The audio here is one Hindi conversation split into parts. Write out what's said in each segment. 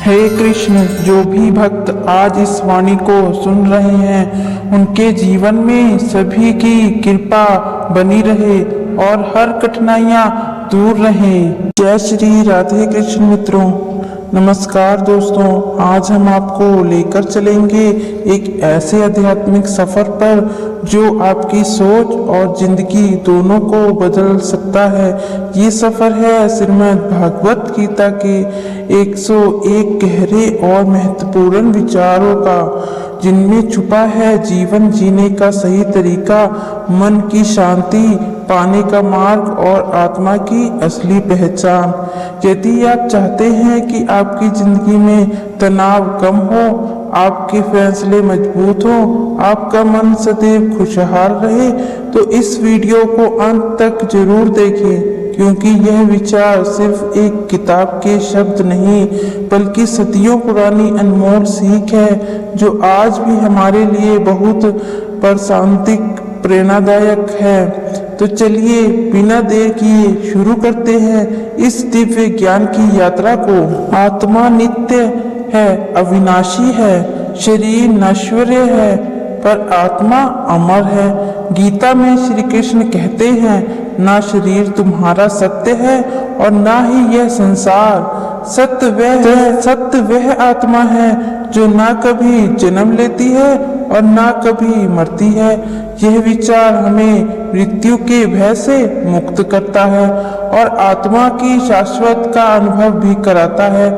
हे कृष्ण, जो भी भक्त आज इस वाणी को सुन रहे हैं उनके जीवन में सभी की कृपा बनी रहे और हर कठिनाइयां दूर रहे। जय श्री राधे कृष्ण। मित्रों नमस्कार दोस्तों, आज हम आपको लेकर चलेंगे एक ऐसे आध्यात्मिक सफर पर जो आपकी सोच और जिंदगी दोनों को बदल सकता है। ये सफर है श्रीमद् भागवत गीता के 101 गहरे और महत्वपूर्ण विचारों का, जिनमें छुपा है जीवन जीने का सही तरीका, मन की शांति पाने का मार्ग और आत्मा की असली पहचान। यदि आप चाहते हैं कि आपकी जिंदगी में तनाव कम हो, आपके फैसले मजबूत हो, आपका मन सदैव खुशहाल रहे, तो इस वीडियो को अंत तक जरूर देखें, क्योंकि यह विचार सिर्फ एक किताब के शब्द नहीं बल्कि सदियों पुरानी अनमोल सीख है, जो आज भी हमारे लिए बहुत प्रासंगिक प्रेरणादायक है। तो चलिए बिना देर किए शुरू करते हैं इस दिव्य ज्ञान की यात्रा को। आत्मा नित्य है, अविनाशी है, शरीर नश्वर है पर आत्मा अमर है। गीता में श्री कृष्ण कहते हैं, ना शरीर तुम्हारा सत्य है और ना ही यह संसार। सत्य वह आत्मा है जो ना कभी जन्म लेती है और ना कभी मरती है। यह विचार हमें मृत्यु के भय से मुक्त करता है और आत्मा की शाश्वत का अनुभव भी कराता है।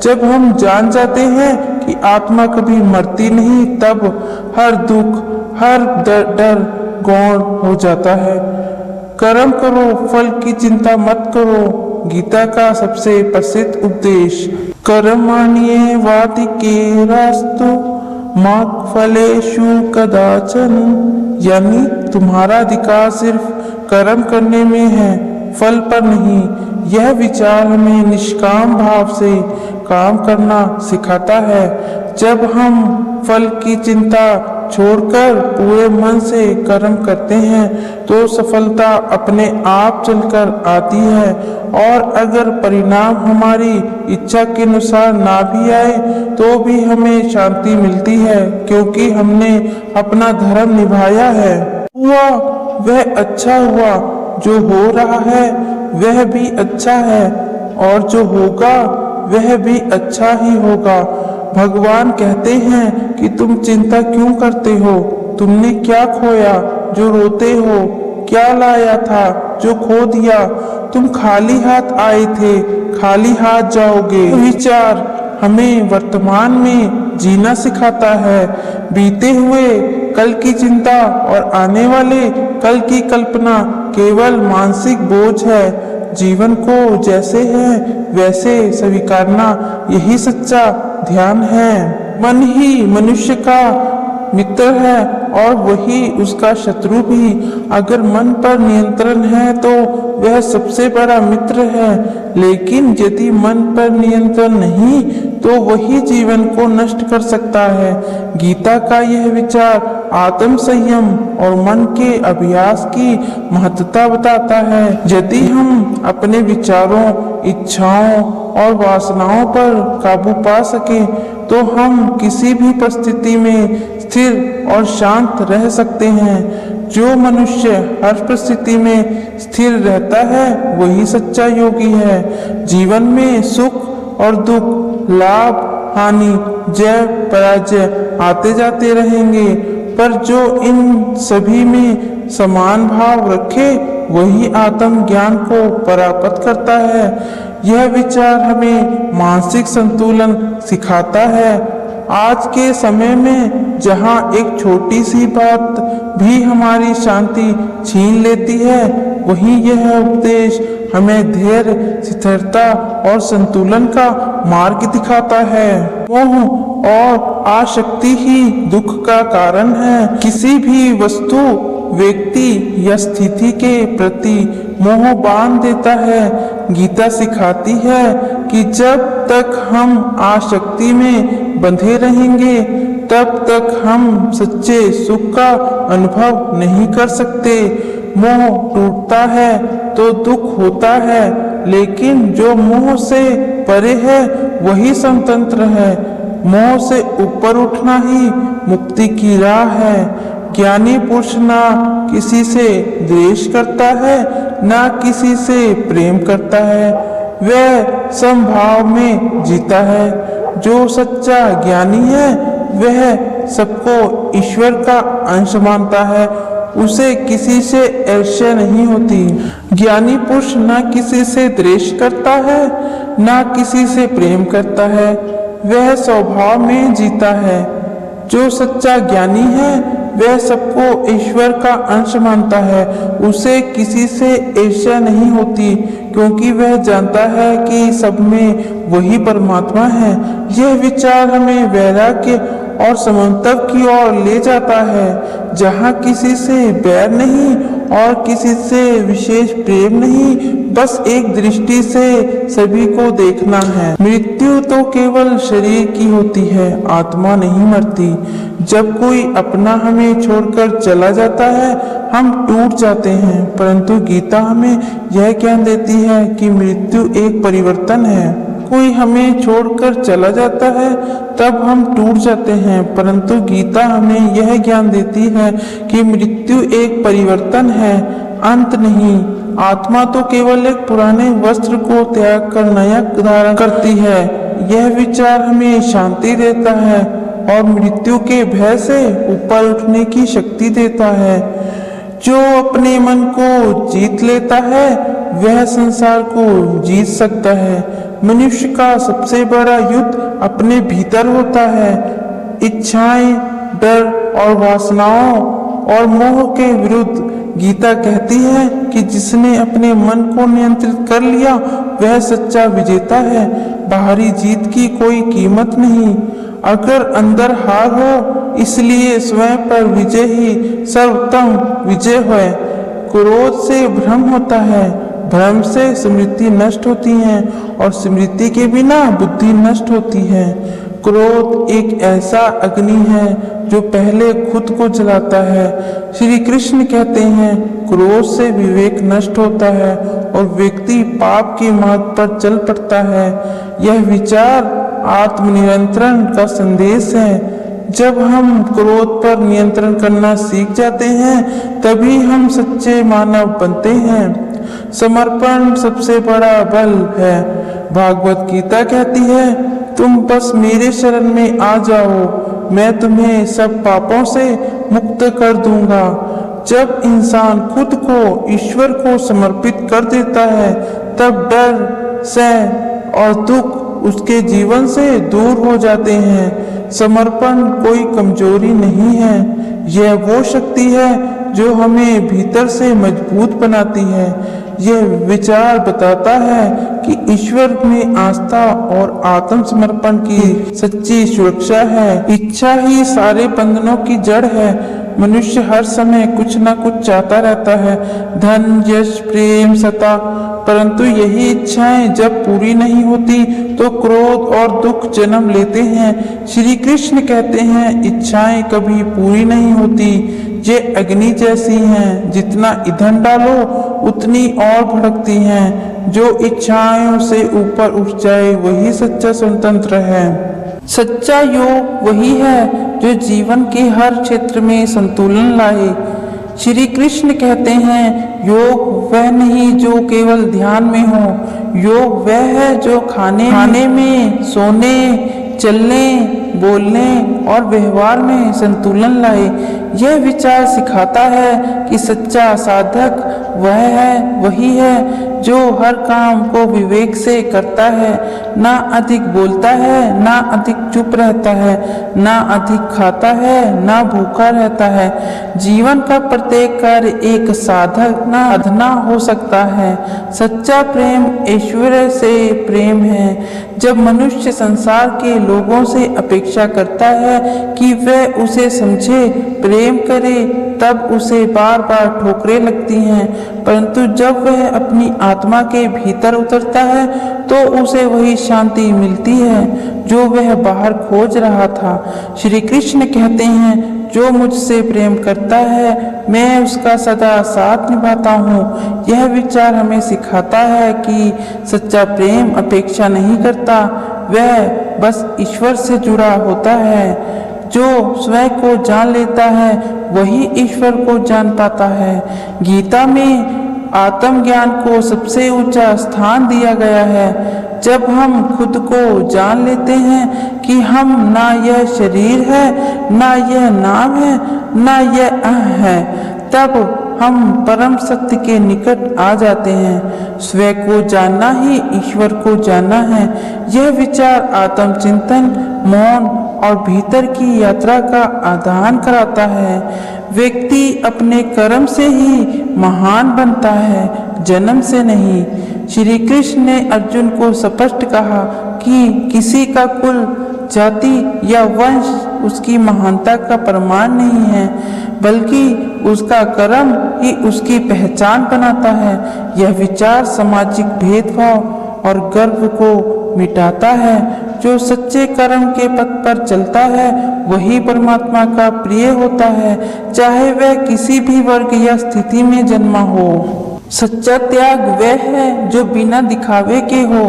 जब हम जान जाते हैं कि आत्मा कभी मरती नहीं, तब हर दुख, हर डर गौण हो जाता है। कर्म करो, फल की चिंता मत करो, गीता का सबसे प्रसिद्ध उपदेश। कर्मण्ये वाधिके रास्तु मा फलेषु कदाचन, यानी तुम्हारा अधिकार सिर्फ कर्म करने में है, फल पर नहीं। यह विचार हमें निष्काम भाव से काम करना सिखाता है। जब हम फल की चिंता छोड़कर पूरे मन से कर्म करते हैं तो सफलता अपने आप चलकर आती है, और अगर परिणाम हमारी इच्छा के अनुसार ना भी आए तो भी हमें शांति मिलती है, क्योंकि हमने अपना धर्म निभाया है। हुआ वह अच्छा हुआ, जो हो रहा है वह भी अच्छा है, और जो होगा वह भी अच्छा ही होगा। भगवान कहते हैं कि तुम चिंता क्यों करते हो? तुमने क्या खोया जो रोते हो? क्या लाया था जो खो दिया? तुम खाली हाथ आए थे, खाली हाथ जाओगे। विचार हमें वर्तमान में जीना सिखाता है। बीते हुए कल की चिंता और आने वाले कल की कल्पना केवल मानसिक बोझ है। जीवन को जैसे है वैसे स्वीकारना, यही सच्चा ध्यान है। मन ही मनुष्य का मित्र है और वही उसका शत्रु भी। अगर मन पर नियंत्रण है तो वह सबसे बड़ा मित्र है, लेकिन यदि मन पर नियंत्रण नहीं तो वही जीवन को नष्ट कर सकता है। गीता का यह विचार आत्म संयम और मन के अभ्यास की महत्वता बताता है। यदि हम अपने विचारों, इच्छाओं और वासनाओं पर काबू पा सके तो हम किसी भी परिस्थिति में स्थिर और शांत रह सकते हैं। जो मनुष्य हर परिस्थिति में स्थिर रहता है वही सच्चा योगी है। जीवन में सुख और दुख, लाभ हानि, जय पराजय आते जाते रहेंगे, पर जो इन सभी में समान भाव रखे वही आत्म ज्ञान को प्राप्त करता है। यह विचार हमें मानसिक संतुलन सिखाता है। आज के समय में जहां एक छोटी सी बात भी हमारी शांति छीन लेती है, वहीं यह उपदेश हमें धैर्य, स्थिरता और संतुलन का मार्ग दिखाता है। मोह और आसक्ति ही दुख का कारण है। किसी भी वस्तु, व्यक्ति या स्थिति के प्रति मोह बांध देता है। गीता सिखाती है कि जब तक हम आसक्ति में बंधे रहेंगे तब तक हम सच्चे सुख का अनुभव नहीं कर सकते। मोह टूटता है तो दुख होता है, लेकिन जो मोह से परे है वही स्वतंत्र है। मोह से ऊपर उठना ही मुक्ति की राह है। ज्ञानी पुरुष ना किसी से द्वेष करता है, ना किसी से प्रेम करता है, वह समभाव में जीता है। जो सच्चा ज्ञानी है वह सबको ईश्वर का अंश मानता है, उसे किसी से ईर्ष्या नहीं होती। ज्ञानी पुरुष ना किसी से द्वेष करता है, ना किसी से प्रेम करता है, वह स्वभाव में जीता है। जो सच्चा ज्ञानी है वह सबको ईश्वर का अंश मानता है, उसे किसी से ईर्ष्या नहीं होती, क्योंकि वह जानता है कि सब में वही परमात्मा है। यह विचार हमें वैराग्य और समन्वय की ओर ले जाता है, जहाँ किसी से बैर नहीं और किसी से विशेष प्रेम नहीं, बस एक दृष्टि से सभी को देखना है। मृत्यु तो केवल शरीर की होती है, आत्मा नहीं मरती। जब कोई अपना हमें छोड़कर चला जाता है हम टूट जाते हैं, परंतु गीता हमें यह ज्ञान देती है कि मृत्यु एक परिवर्तन है। कोई हमें छोड़कर चला जाता है तब हम टूट जाते हैं, परंतु गीता हमें यह ज्ञान देती है कि मृत्यु एक परिवर्तन है, अंत नहीं। आत्मा तो केवल एक पुराने वस्त्र को त्याग कर नया धारण करती है। यह विचार हमें शांति देता है और मृत्यु के भय से ऊपर उठने की शक्ति देता है। जो अपने मन को जीत लेता है वह संसार को जीत सकता है। मनुष्य का सबसे बड़ा युद्ध अपने भीतर होता है। इच्छाएं, डर और वासनाओं और मोह के विरुद्ध गीता कहती है कि जिसने अपने मन को नियंत्रित कर लिया वह सच्चा विजेता है। बाहरी जीत की कोई कीमत नहीं, अगर अंदर हार हो, इसलिए स्वयं पर विजय ही सर्वोत्तम विजय है। क्रोध से भ्रम होता है, भ्रम से स्मृति नष्ट होती है और स्मृति के बिना बुद्धि नष्ट होती है। क्रोध एक ऐसा अग्नि है जो पहले खुद को जलाता है। श्री कृष्ण कहते हैं क्रोध से विवेक नष्ट होता है और व्यक्ति पाप के मार्ग पर चल पड़ता है। यह विचार आत्मनियंत्रण का संदेश है। जब हम क्रोध पर नियंत्रण करना सीख जाते हैं तभी हम सच्चे मानव बनते हैं। समर्पण सबसे बड़ा बल है। भागवत गीता कहती है तुम बस मेरे शरण में आ जाओ, मैं तुम्हें सब पापों से मुक्त कर दूंगा। जब इंसान खुद को ईश्वर को समर्पित कर देता है तब डर, सह और दुख उसके जीवन से दूर हो जाते हैं। समर्पण कोई कमजोरी नहीं है, यह वो शक्ति है जो हमें भीतर से मजबूत बनाती है। यह विचार बताता है कि ईश्वर में आस्था और आत्मसमर्पण की सच्ची सुरक्षा है। इच्छा ही सारे बंधनों की जड़ है। मनुष्य हर समय कुछ न कुछ चाहता रहता है, धन, यश, प्रेम, सत्ता, परंतु यही इच्छाएं जब पूरी नहीं होती तो क्रोध और दुख जन्म लेते हैं। श्री कृष्ण कहते हैं इच्छाएं कभी पूरी नहीं होती, ये अग्नि जैसी हैं, जितना ईंधन डालो उतनी और भड़कती हैं। जो इच्छाओं से ऊपर उठ जाए वही सच्चा स्वतंत्र है। सच्चा योग वही है जो जीवन के हर क्षेत्र में संतुलन लाए। श्री कृष्ण कहते हैं योग वह नहीं जो केवल ध्यान में हो, योग वह है जो खाने में, सोने, चलने, बोलने और व्यवहार में संतुलन लाए। यह विचार सिखाता है कि सच्चा साधक वही है जो हर काम को विवेक से करता है, ना अधिक बोलता है, ना अधिक चुप रहता है, ना अधिक खाता है, ना भूखा रहता है। जीवन का प्रत्येक कार्य एक साधक ना साधना हो सकता है। सच्चा प्रेम ईश्वर से प्रेम है। जब मनुष्य संसार के लोगों से अपेक्षा करता है कि वह उसे समझे, प्रेम करे, तब उसे बार बार ठोकरें लगती हैं, परंतु जब वह अपनी आत्मा के भीतर उतरता है तो उसे वही शांति मिलती है जो वह बाहर खोज रहा था। श्री कृष्ण कहते हैं जो मुझसे प्रेम करता है मैं उसका सदा साथ निभाता हूँ। यह विचार हमें सिखाता है कि सच्चा प्रेम अपेक्षा नहीं करता, वह बस ईश्वर से जुड़ा होता है। जो स्वयं को जान लेता है वही ईश्वर को जान पाता है। गीता में आत्मज्ञान को सबसे ऊंचा स्थान दिया गया है। जब हम खुद को जान लेते हैं कि हम ना यह शरीर है, ना यह नाम है, ना यह अहं है, तब हम परम सत्य के निकट आ जाते हैं। स्वयं को जानना ही ईश्वर को जानना है। यह विचार आत्मचिंतन, मौन और भीतर की यात्रा का आदान कराता है। व्यक्ति अपने कर्म से ही महान बनता है, जन्म से नहीं। श्री कृष्ण ने अर्जुन को स्पष्ट कहा कि किसी का कुल, जाति या वंश उसकी महानता का प्रमाण नहीं है, बल्कि उसका कर्म ही उसकी पहचान बनाता है। यह विचार सामाजिक भेदभाव और गर्व को मिटाता है। जो सच्चे कर्म के पथ पर चलता है वही परमात्मा का प्रिय होता है, चाहे वह किसी भी वर्ग या स्थिति में जन्मा हो। सच्चा त्याग वह है जो बिना दिखावे के हो।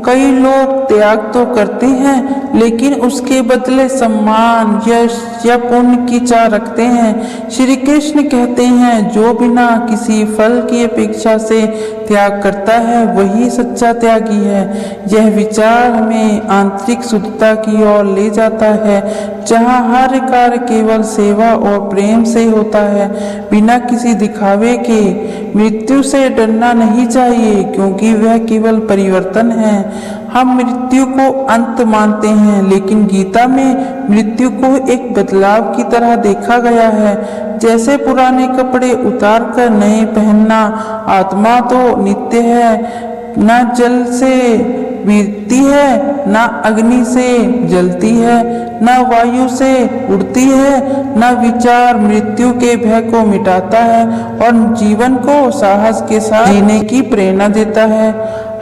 कई लोग त्याग तो करते हैं लेकिन उसके बदले सम्मान, यश या पुण्य की चाह रखते हैं। श्री कृष्ण कहते हैं जो बिना किसी फल की अपेक्षा से त्याग करता है वही सच्चा त्यागी है। यह विचार हमें आंतरिक शुद्धता की ओर ले जाता है, जहाँ हर कार्य केवल सेवा और प्रेम से होता है, बिना किसी दिखावे के। मृत्यु से डरना नहीं चाहिए क्योंकि वह केवल परिवर्तन है। हम मृत्यु को अंत मानते हैं, लेकिन गीता में मृत्यु को एक बदलाव की तरह देखा गया है। जैसे पुराने कपड़े उतार कर नए पहनना, आत्मा तो नित्य है, न जल से बीतती है, न अग्नि से जलती है, न वायु से उड़ती है, न विचार मृत्यु के भय को मिटाता है और जीवन को साहस के साथ जीने की प्रेरणा देता है।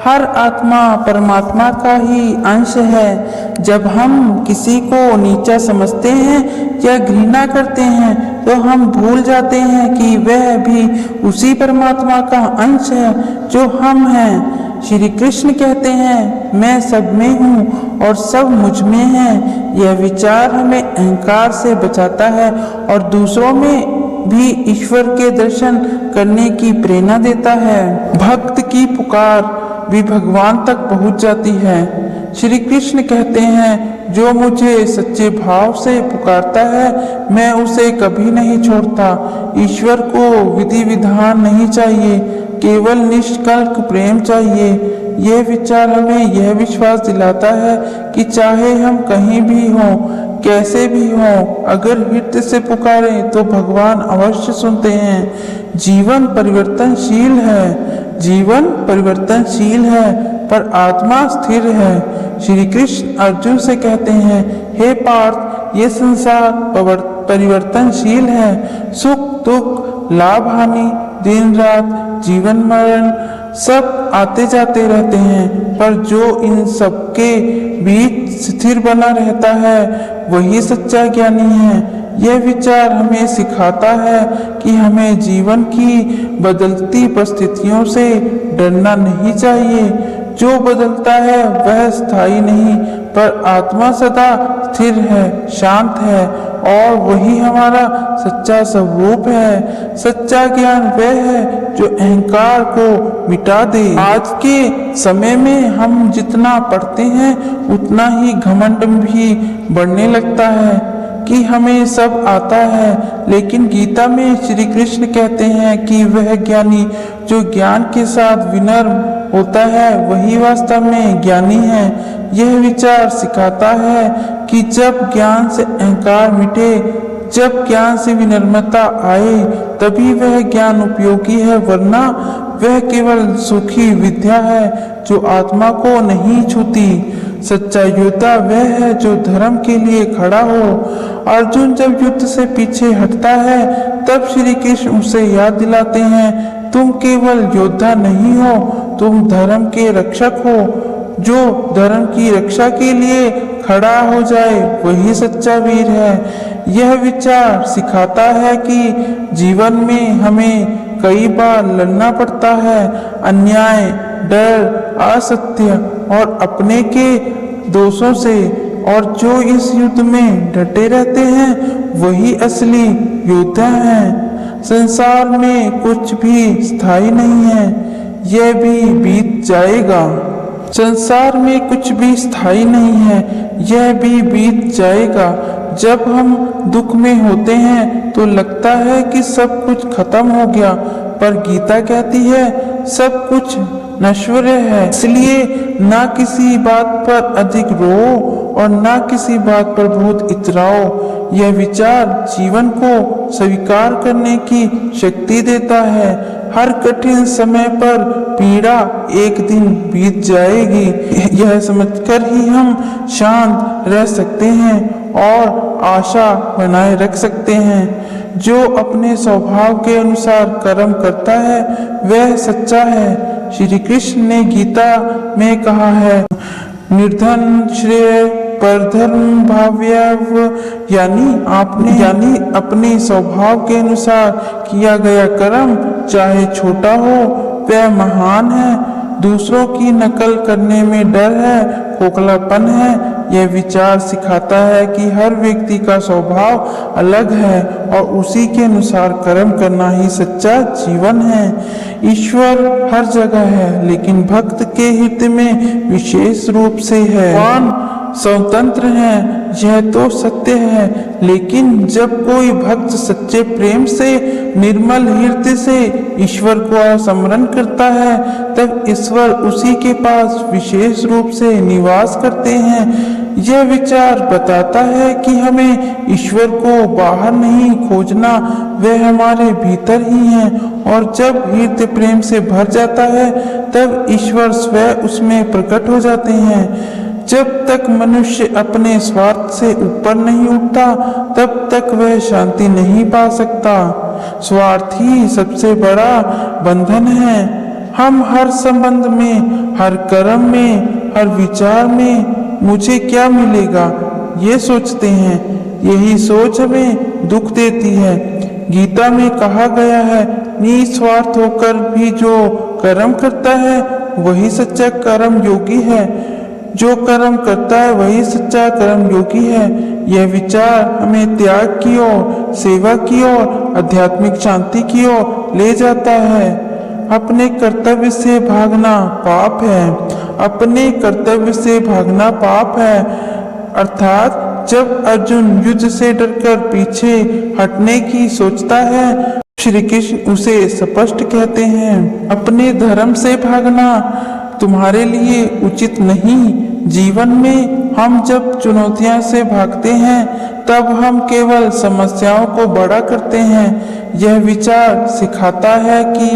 हर आत्मा परमात्मा का ही अंश है। जब हम किसी को नीचा समझते हैं या घृणा करते हैं तो हम भूल जाते हैं कि वह भी उसी परमात्मा का अंश है जो हम हैं। श्री कृष्ण कहते हैं मैं सब में हूँ और सब मुझ में है। यह विचार हमें अहंकार से बचाता है और दूसरों में भी ईश्वर के दर्शन करने की प्रेरणा देता है। भक्त की पुकार भी भगवान तक पहुंच जाती है। श्री कृष्ण कहते हैं जो मुझे सच्चे भाव से पुकारता है मैं उसे कभी नहीं छोड़ता। ईश्वर को विधि विधान नहीं चाहिए, केवल निष्कलंक प्रेम चाहिए। यह विचार हमें यह विश्वास दिलाता है कि चाहे हम कहीं भी हों, कैसे भी हों, अगर हृदय से पुकारें तो भगवान अवश्य सुनते हैं। जीवन परिवर्तनशील है, जीवन परिवर्तनशील है, पर आत्मा स्थिर है। श्री कृष्ण अर्जुन से कहते हैं हे पार्थ, ये संसार परिवर्तनशील है। सुख दुख, लाभ हानि, दिन रात, जीवन मरण सब आते जाते रहते हैं, पर जो इन सब के बीच स्थिर बना रहता है वही सच्चा ज्ञानी है। यह विचार हमें सिखाता है कि हमें जीवन की बदलती परिस्थितियों से डरना नहीं चाहिए। जो बदलता है वह स्थायी नहीं, पर आत्मा सदा स्थिर है, शांत है और वही हमारा सच्चा स्वरूप है। सच्चा ज्ञान वह है जो अहंकार को मिटा दे। आज के समय में हम जितना पढ़ते हैं उतना ही घमंड भी बढ़ने लगता है कि हमें सब आता है, लेकिन गीता में श्री कृष्ण कहते हैं कि वह ज्ञानी जो ज्ञान के साथ विनम्र होता है वही वास्तव में ज्ञानी है। यह विचार सिखाता है कि जब ज्ञान से अहंकार मिटे, जब ज्ञान से विनम्रता आए, तभी वह ज्ञान उपयोगी है, वरना वह केवल सूखी विद्या है जो आत्मा को नहीं छूती। सच्चा योद्धा वह है जो धर्म के लिए खड़ा हो। अर्जुन जब युद्ध से पीछे हटता है तब श्री कृष्ण उसे याद दिलाते हैं तुम केवल योद्धा नहीं हो, तुम धर्म के रक्षक हो। जो धर्म की रक्षा के लिए खड़ा हो जाए वही सच्चा वीर है। यह विचार सिखाता है कि जीवन में हमें कई बार लड़ना पड़ता है, अन्याय, डर, असत्य और अपने के दोषों से, और जो इस युद्ध में डटे रहते हैं वही असली योद्धा हैं। संसार में कुछ भी स्थायी नहीं है, यह भी बीत जाएगा। संसार में कुछ भी स्थायी नहीं है, यह भी बीत जाएगा। जब हम दुख में होते हैं तो लगता है कि सब कुछ खत्म हो गया, पर गीता कहती है सब कुछ नश्वर है। इसलिए ना किसी बात पर अधिक रो और ना किसी बात पर बहुत इतराओ। यह विचार जीवन को स्वीकार करने की शक्ति देता है। हर कठिन समय पर पीड़ा एक दिन बीत जाएगी, यह समझकर ही हम शांत रह सकते हैं और आशा बनाए रख सकते हैं। जो अपने स्वभाव के अनुसार कर्म करता है वह सच्चा है। श्री कृष्ण ने गीता में कहा है, निर्धन श्रेय परधर्म भाव्यव, यानी अपने स्वभाव के अनुसार किया गया कर्म चाहे छोटा हो वह महान है। दूसरों की नकल करने में डर है, खोखलापन है। यह विचार सिखाता है कि हर व्यक्ति का स्वभाव अलग है और उसी के अनुसार कर्म करना ही सच्चा जीवन है। ईश्वर हर जगह है, लेकिन भक्त के हृदय में विशेष रूप से है। भगवान स्वतंत्र हैं, यह तो सत्य है, लेकिन जब कोई भक्त सच्चे प्रेम से निर्मल हृदय से ईश्वर को स्मरण करता है तब ईश्वर उसी के पास विशेष रूप से निवास करते हैं। यह विचार बताता है कि हमें ईश्वर को बाहर नहीं खोजना, वह हमारे भीतर ही है, और जब हृदय प्रेम से भर जाता है तब ईश्वर स्वयं उसमें प्रकट हो जाते हैं। जब तक मनुष्य अपने स्वार्थ से ऊपर नहीं उठता तब तक वह शांति नहीं पा सकता। स्वार्थ ही सबसे बड़ा बंधन है। हम हर संबंध में, हर कर्म में, हर विचार में मुझे क्या मिलेगा ये सोचते हैं। यही सोच हमें दुख देती है। गीता में कहा गया है, निस्वार्थ होकर भी जो कर्म करता है वही सच्चा कर्म योगी है। जो कर्म करता है वही सच्चा कर्म योगी है। यह विचार हमें त्याग की ओर, सेवा की ओर, आध्यात्मिक शांति की ओर ले जाता है। अपने कर्तव्य से भागना पाप है। अपने कर्तव्य से भागना पाप है। अर्थात जब अर्जुन युद्ध से डरकर पीछे हटने की सोचता है, श्री कृष्ण उसे स्पष्ट कहते हैं, अपने धर्म से भागना तुम्हारे लिए उचित नहीं। जीवन में हम जब चुनौतियों से भागते हैं तब हम केवल समस्याओं को बड़ा करते हैं। यह विचार सिखाता है कि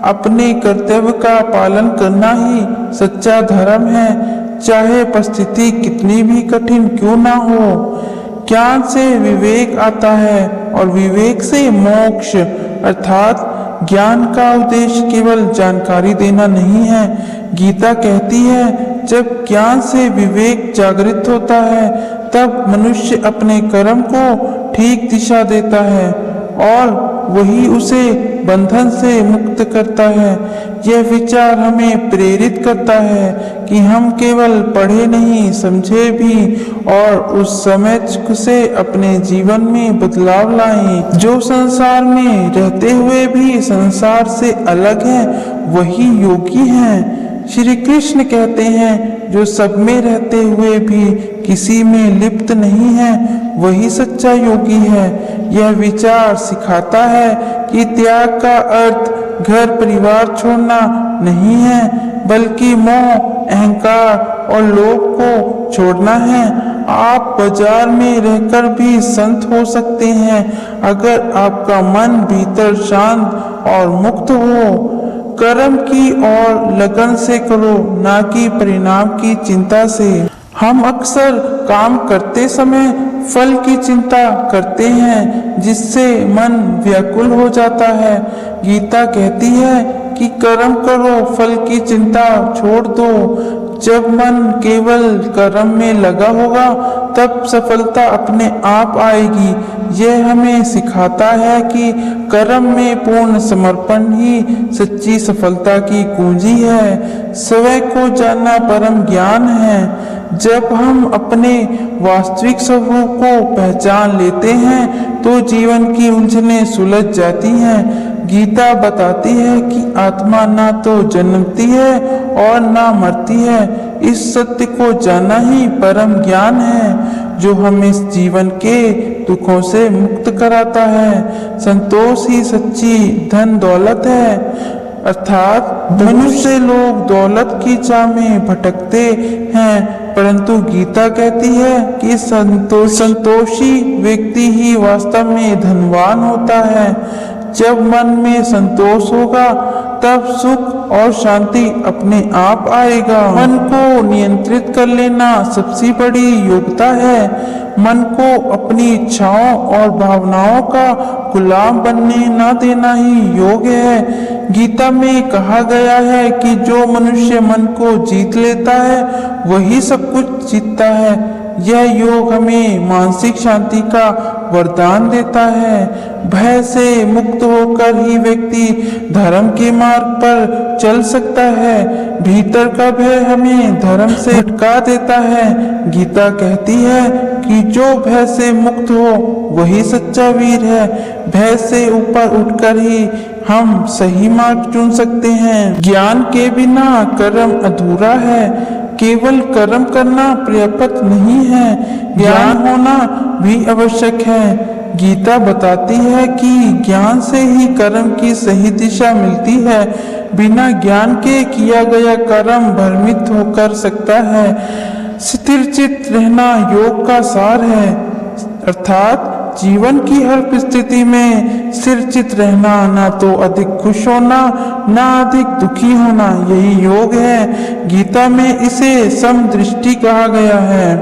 अपने कर्तव्य का पालन करना ही सच्चा धर्म है, चाहे परिस्थिति कितनी भी कठिन क्यों ना हो। ज्ञान से विवेक आता है और विवेक से मोक्ष। अर्थात ज्ञान का उद्देश्य केवल जानकारी देना नहीं है। गीता कहती है, जब ज्ञान से विवेक जागृत होता है तब मनुष्य अपने कर्म को ठीक दिशा देता है और वही उसे बंधन से मुक्त करता है। यह विचार हमें प्रेरित करता है कि हम केवल पढ़े नहीं समझे भी और उस समझ से अपने जीवन में बदलाव लाएं। जो संसार में रहते हुए भी संसार से अलग है वही योगी हैं। श्री कृष्ण कहते हैं, जो सब में रहते हुए भी किसी में लिप्त नहीं है वही सच्चा योगी है। यह विचार सिखाता है कि त्याग का अर्थ घर परिवार छोड़ना नहीं है, बल्कि मोह, अहंकार और लोभ को छोड़ना है। आप बाजार में रहकर भी संत हो सकते हैं अगर आपका मन भीतर शांत और मुक्त हो। कर्म की और लगन से करो, ना कि परिणाम की चिंता से। हम अक्सर काम करते समय फल की चिंता करते हैं, जिससे मन व्याकुल हो जाता है। गीता कहती है कि कर्म करो, फल की चिंता छोड़ दो। जब मन केवल कर्म में लगा होगा तब सफलता अपने आप आएगी। यह हमें सिखाता है कि कर्म में पूर्ण समर्पण ही सच्ची सफलता की कुंजी है। स्वयं को जानना परम ज्ञान है। जब हम अपने वास्तविक स्वरूप को पहचान लेते हैं तो जीवन की उलझनें सुलझ जाती हैं। गीता बताती है कि आत्मा ना तो जन्मती है और ना मरती है। इस सत्य को जानना ही परम ज्ञान है जो हमें इस जीवन के दुखों से मुक्त कराता है। संतोष ही सच्ची धन दौलत है। अर्थात मनुष्य लोग दौलत की चाह में भटकते हैं, परंतु गीता कहती है कि संतोषी व्यक्ति ही वास्तव में धनवान होता है। जब मन में संतोष होगा तब सुख और शांति अपने आप आएगा। मन को नियंत्रित कर लेना सबसे बड़ी योग्यता है। मन को अपनी इच्छाओं और भावनाओं का गुलाम बनने न देना ही योग है। गीता में कहा गया है कि जो मनुष्य मन को जीत लेता है वही सब कुछ जीतता है। यह योग हमें मानसिक शांति का वरदान देता है। भय से मुक्त होकर ही व्यक्ति धर्म के मार्ग पर चल सकता है। भीतर का भय हमें धर्म से हटका देता है। गीता कहती है कि जो भय से मुक्त हो वही सच्चा वीर है। भय से ऊपर उठकर ही हम सही मार्ग चुन सकते हैं। ज्ञान के बिना कर्म अधूरा है। केवल कर्म करना पर्याप्त नहीं है, ज्ञान होना भी आवश्यक है। गीता बताती है कि ज्ञान से ही कर्म की सही दिशा मिलती है। बिना ज्ञान के किया गया कर्म भ्रमित होकर सकता है। स्थिर चित्त रहना योग का सार है। अर्थात जीवन की हर परिस्थिति में स्थिर चित्त रहना, ना तो अधिक खुश होना ना अधिक दुखी होना, यही योग है। गीता में इसे समदृष्टि कहा गया है।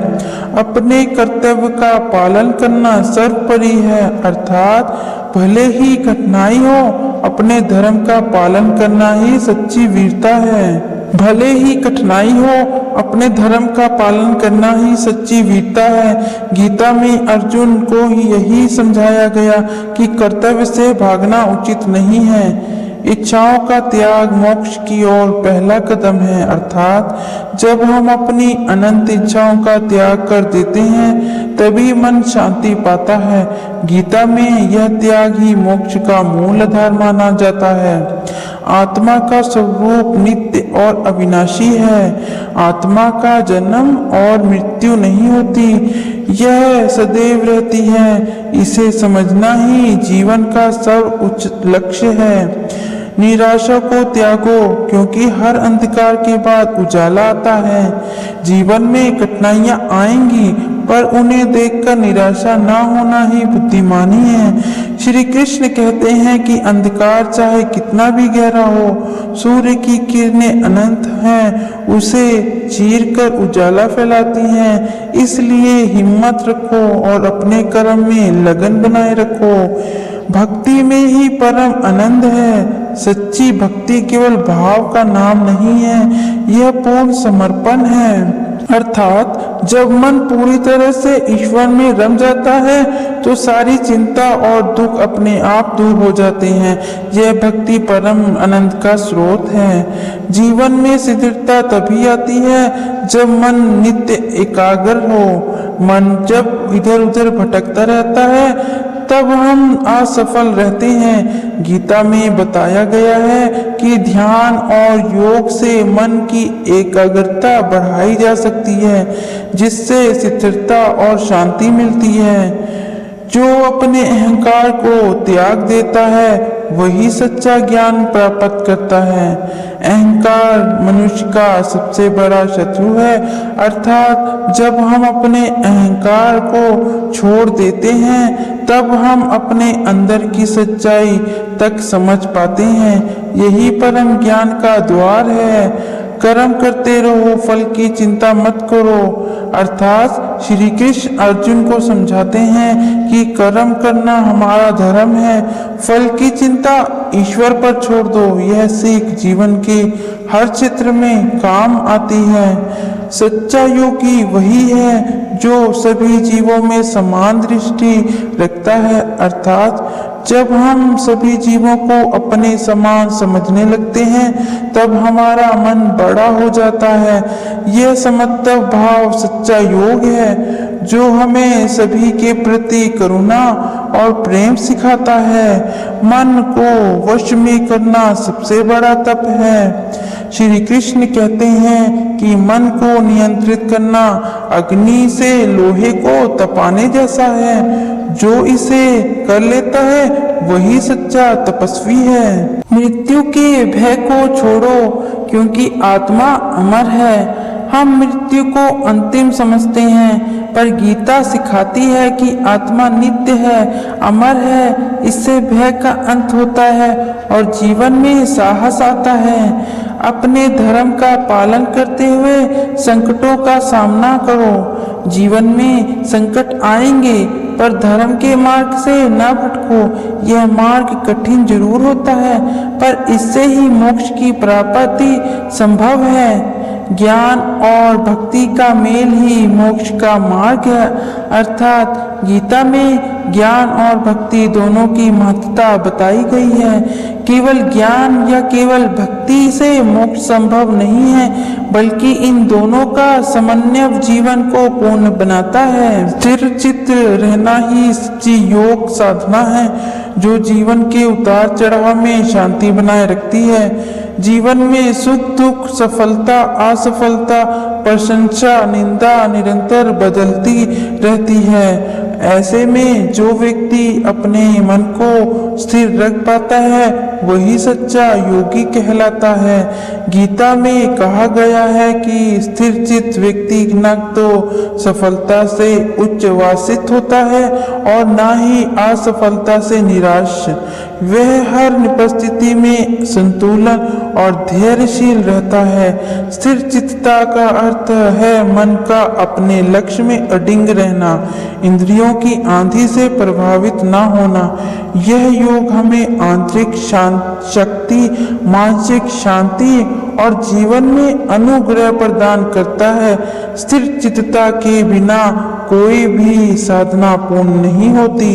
अपने कर्तव्य का पालन करना सर्वोपरि है। अर्थात भले ही कठिनाई हो, अपने धर्म का पालन करना ही सच्ची वीरता है। भले ही कठिनाई हो, अपने धर्म का पालन करना ही सच्ची वीरता है। गीता में अर्जुन को यही समझाया गया कि कर्तव्य से भागना उचित नहीं है। इच्छाओं का त्याग मोक्ष की ओर पहला कदम है। अर्थात जब हम अपनी अनंत इच्छाओं का त्याग कर देते हैं तभी मन शांति पाता है। गीता में यह त्याग ही मोक्ष का मूल आधार माना जाता है। आत्मा का स्वरूप नित्य और अविनाशी है। आत्मा का जन्म और मृत्यु नहीं होती, यह सदैव रहती है। इसे समझना ही जीवन का सर्वोच्च लक्ष्य है। निराशा को त्यागो, क्योंकि हर अंधकार के बाद उजाला आता है। जीवन में कठिनाइयां आएंगी, पर उन्हें देखकर निराशा ना होना ही बुद्धिमानी है। श्री कृष्ण कहते हैं कि अंधकार चाहे कितना भी गहरा हो, सूर्य की किरणें अनंत हैं, उसे चीर कर उजाला फैलाती हैं। इसलिए हिम्मत रखो और अपने कर्म में लगन बनाए रखो। भक्ति में ही परम आनंद है। सच्ची भक्ति केवल भाव का नाम नहीं है, यह पूर्ण समर्पण है। अर्थात जब मन पूरी तरह से ईश्वर में रम जाता है तो सारी चिंता और दुख अपने आप दूर हो जाते हैं। यह भक्ति परम आनंद का स्रोत है। जीवन में स्थिरता तभी आती है जब मन नित्य एकाग्र हो। मन जब इधर उधर भटकता रहता है तब हम असफल रहते हैं। गीता में बताया गया है कि ध्यान और योग से मन की एकाग्रता बढ़ाई जा सकती है, जिससे स्थिरता और शांति मिलती है। जो अपने अहंकार को त्याग देता है वही सच्चा ज्ञान प्राप्त करता है। अहंकार मनुष्य का सबसे बड़ा शत्रु है। अर्थात जब हम अपने अहंकार को छोड़ देते हैं तब हम अपने अंदर की सच्चाई तक समझ पाते हैं। यही परम ज्ञान का द्वार है। कर्म करते रहो, फल की चिंता मत करो। अर्थात श्री कृष्ण अर्जुन को समझाते हैं कि कर्म करना हमारा धर्म है, फल की चिंता ईश्वर पर छोड़ दो। यह सीख जीवन के हर क्षेत्र में काम आती है। सच्चा योगी वही है जो सभी जीवों में समान दृष्टि रखता है, अर्थात जब हम सभी जीवों को अपने समान समझने लगते हैं तब हमारा मन बड़ा हो जाता है। यह समत्व भाव सच्चा योग है जो हमें सभी के प्रति करुणा और प्रेम सिखाता है। मन को वश में करना सबसे बड़ा तप है। श्री कृष्ण कहते हैं कि मन को नियंत्रित करना अग्नि से लोहे को तपाने जैसा है। जो इसे कर लेता है वही सच्चा तपस्वी है। मृत्यु के भय को छोड़ो क्योंकि आत्मा अमर है। हम मृत्यु को अंतिम समझते हैं पर गीता सिखाती है कि आत्मा नित्य है, अमर है। इससे भय का अंत होता है और जीवन में साहस आता है। अपने धर्म का पालन करते हुए संकटों का सामना करो। जीवन में संकट आएंगे पर धर्म के मार्ग से न भटको। यह मार्ग कठिन जरूर होता है पर इससे ही मोक्ष की प्राप्ति संभव है। ज्ञान और भक्ति का मेल ही मोक्ष का मार्ग है, अर्थात गीता में ज्ञान और भक्ति दोनों की महत्ता बताई गई है। केवल ज्ञान या केवल भक्ति से मोक्ष संभव नहीं है, बल्कि इन दोनों का समन्वय जीवन को पूर्ण बनाता है। स्थिर चित्त रहना ही सच्ची योग साधना है जो जीवन के उतार चढ़ाव में शांति बनाए रखती है। जीवन में सुख दुख, सफलता असफलता, प्रशंसा निंदा निरंतर बदलती रहती है। ऐसे में जो व्यक्ति अपने मन को स्थिर रख पाता है वही सच्चा योगी कहलाता है। गीता में कहा गया है कि स्थिर चित्त व्यक्ति न तो सफलता से उच्चवासित होता है और न ही असफलता से निराश। वह हर परिस्थिति में संतुलन और धैर्यशील रहता है। स्थिर चित्तता का अर्थ है मन का अपने लक्ष्य में अडिग रहना, इंद्रियों की आंधी से प्रभावित न होना। यह योग हमें आंतरिक शक्ति, मानसिक शांति और जीवन में अनुग्रह प्रदान करता है। स्थिर चित्तता के बिना कोई भी साधना पूर्ण नहीं होती।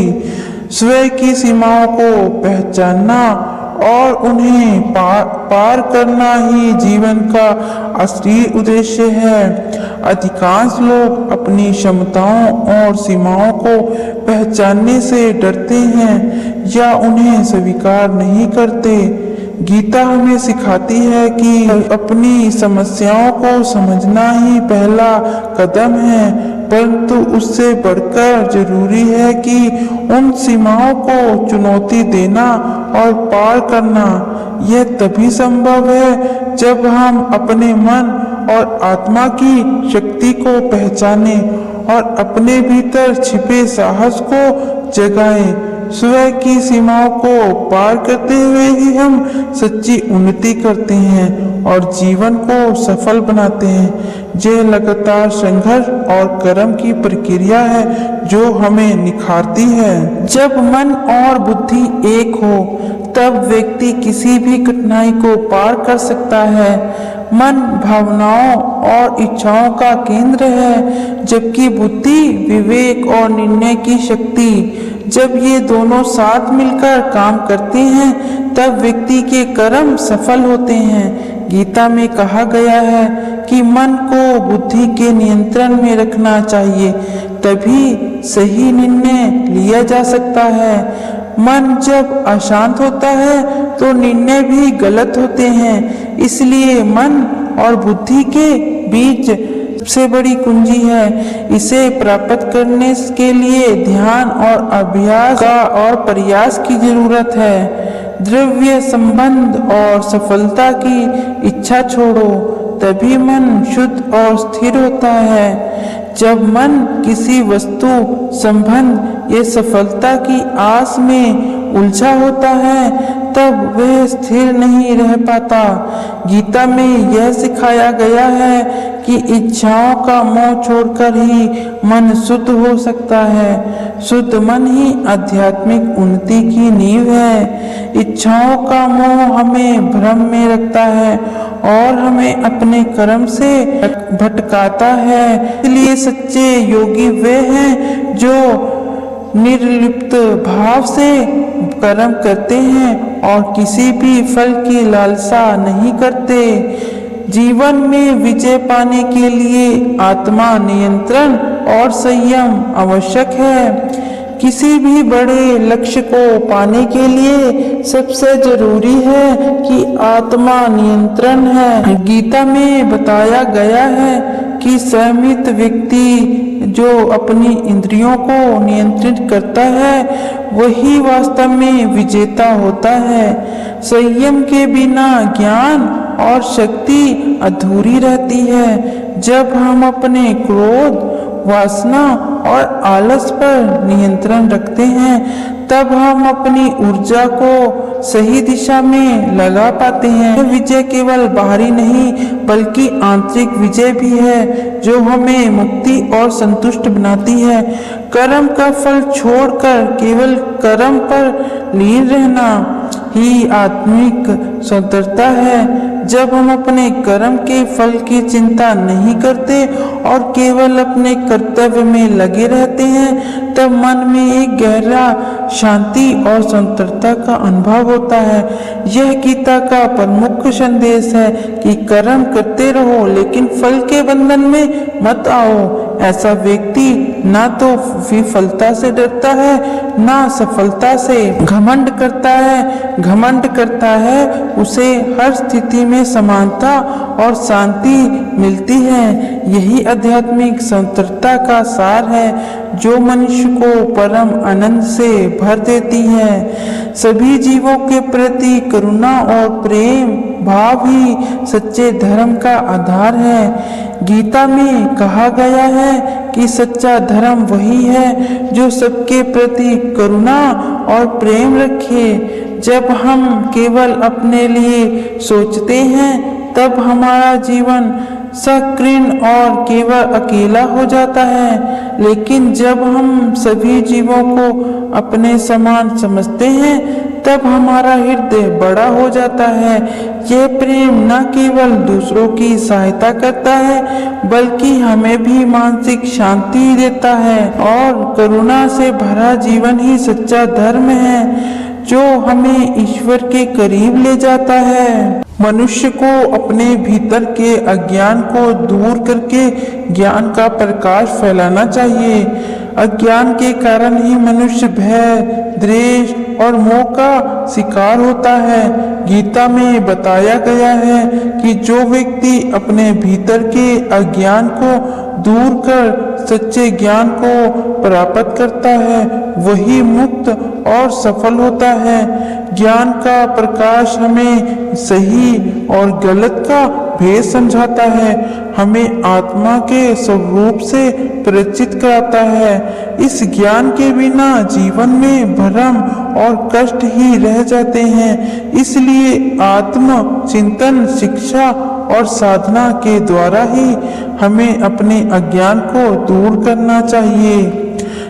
स्वयं की सीमाओं को पहचानना और उन्हें पार करना ही जीवन का असली उद्देश्य है। अधिकांश लोग अपनी क्षमताओं और सीमाओं को पहचानने से डरते हैं या उन्हें स्वीकार नहीं करते। गीता हमें सिखाती है कि अपनी समस्याओं को समझना ही पहला कदम है, परंतु उससे बढ़कर जरूरी है कि उन सीमाओं को चुनौती देना और पार करना। यह तभी संभव है जब हम अपने मन और आत्मा की शक्ति को पहचाने और अपने भीतर छिपे साहस को जगाएं। स्वयं की सीमाओं को पार करते हुए ही हम सच्ची उन्नति करते हैं और जीवन को सफल बनाते हैं। यह लगातार संघर्ष और कर्म की प्रक्रिया है जो हमें निखारती है। जब मन और बुद्धि एक हो तब व्यक्ति किसी भी कठिनाई को पार कर सकता है। मन भावनाओं और इच्छाओं का केंद्र है, जबकि बुद्धि विवेक और निर्णय की शक्ति। जब ये दोनों साथ मिलकर काम करते हैं तब व्यक्ति के कर्म सफल होते हैं। गीता में कहा गया है कि मन को बुद्धि के नियंत्रण में रखना चाहिए, तभी सही निर्णय लिया जा सकता है। मन जब अशांत होता है तो निर्णय भी गलत होते हैं। इसलिए मन और बुद्धि के बीच सबसे बड़ी कुंजी है। इसे प्राप्त करने के लिए ध्यान और अभ्यास का और प्रयास की जरूरत है। द्रव्य संबंध और सफलता की इच्छा छोड़ो, तभी मन शुद्ध और स्थिर होता है। जब मन किसी वस्तु, संबंध या सफलता की आस में उलझा होता है तब वह स्थिर नहीं रह पाता। गीता में यह सिखाया गया है कि इच्छाओं का मोह छोड़कर ही मन शुद्ध हो सकता है। शुद्ध मन ही आध्यात्मिक उन्नति की नींव है। इच्छाओं का मोह हमें भ्रम में रखता है और हमें अपने कर्म से भटकाता है। इसलिए सच्चे योगी वे हैं जो निर्लिप्त भाव से कर्म करते हैं और किसी भी फल की लालसा नहीं करते। जीवन में विजय पाने के लिए आत्मा नियंत्रण और संयम आवश्यक है। किसी भी बड़े लक्ष्य को पाने के लिए सबसे जरूरी है कि आत्मा नियंत्रण है। गीता में बताया गया है कि संयमित व्यक्ति जो अपनी इंद्रियों को नियंत्रित करता है वही वास्तव में विजेता होता है। संयम के बिना ज्ञान और शक्ति अधूरी रहती है। जब हम अपने क्रोध, वासना और आलस पर नियंत्रण रखते हैं तब हम अपनी ऊर्जा को सही दिशा में लगा पाते हैं। विजय केवल बाहरी नहीं बल्कि आंतरिक विजय भी है जो हमें मुक्ति और संतुष्ट बनाती है। कर्म का फल छोड़कर केवल कर्म पर लीन रहना ही आत्मिक स्वतंत्रता है। जब हम अपने कर्म के फल की चिंता नहीं करते और केवल अपने कर्तव्य में लगे रहते हैं तब मन में एक गहरा शांति और स्वतंत्रता का अनुभव होता है। यह गीता का प्रमुख संदेश है कि कर्म करते रहो लेकिन फल के बंधन में मत आओ। ऐसा व्यक्ति ना तो विफलता से डरता है ना सफलता से। घमंड करता है उसे हर स्थिति में समानता और शांति मिलती है। यही आध्यात्मिक स्वतंत्रता का सार है जो मनुष्य को परम आनंद से भर देती है। सभी जीवों के प्रति करुणा और प्रेम भाव ही सच्चे धर्म का आधार है। गीता में कहा गया है कि सच्चा धर्म वही है जो सबके प्रति करुणा और प्रेम रखे। जब हम केवल अपने लिए सोचते हैं तब हमारा जीवन संकीर्ण और केवल अकेला हो जाता है। लेकिन जब हम सभी जीवों को अपने समान समझते हैं तब हमारा हृदय बड़ा हो जाता है। यह प्रेम न केवल दूसरों की सहायता करता है बल्कि हमें भी मानसिक शांति देता है। और करुणा से भरा जीवन ही सच्चा धर्म है जो हमें ईश्वर के करीब ले जाता है। मनुष्य को अपने भीतर के अज्ञान को दूर करके ज्ञान का प्रकाश फैलाना चाहिए। अज्ञान के कारण ही मनुष्य भय, द्वेष और मोह का शिकार होता है। गीता में बताया गया है कि जो व्यक्ति अपने भीतर के अज्ञान को दूर कर सच्चे ज्ञान को प्राप्त करता है वही मुक्त और सफल होता है। ज्ञान का प्रकाश हमें सही और गलत का भेद समझाता है, हमें आत्मा के स्वरूप से परिचित कराता है। इस ज्ञान के बिना जीवन में भ्रम और कष्ट ही रह जाते हैं। इसलिए आत्म चिंतन, शिक्षा और साधना के द्वारा ही हमें अपने अज्ञान को दूर करना चाहिए।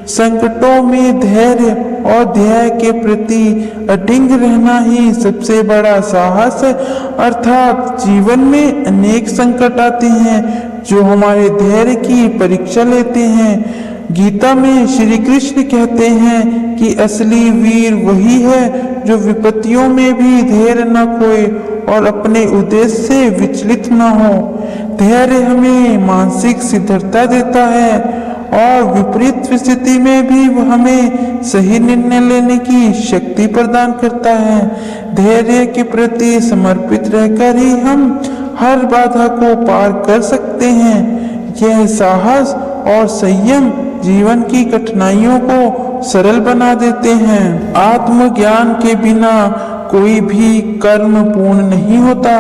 संकटों में धैर्य और ध्येय के प्रति अडिग रहना ही सबसे बड़ा साहस है। अर्थात जीवन में अनेक संकट आते हैं जो हमारे धैर्य की परीक्षा लेते हैं। गीता में श्री कृष्ण कहते हैं कि असली वीर वही है जो विपत्तियों में भी धैर्य न खोए और अपने उद्देश्य से विचलित न हो। धैर्य हमें मानसिक स्थिरता देता है और विपरीत स्थिति में भी हमें सही निर्णय लेने की शक्ति प्रदान करता है। धैर्य के प्रति समर्पित रहकर ही हम हर बाधा को पार कर सकते हैं। यह साहस और संयम जीवन की कठिनाइयों को सरल बना देते हैं। आत्मज्ञान के बिना कोई भी कर्म पूर्ण नहीं होता।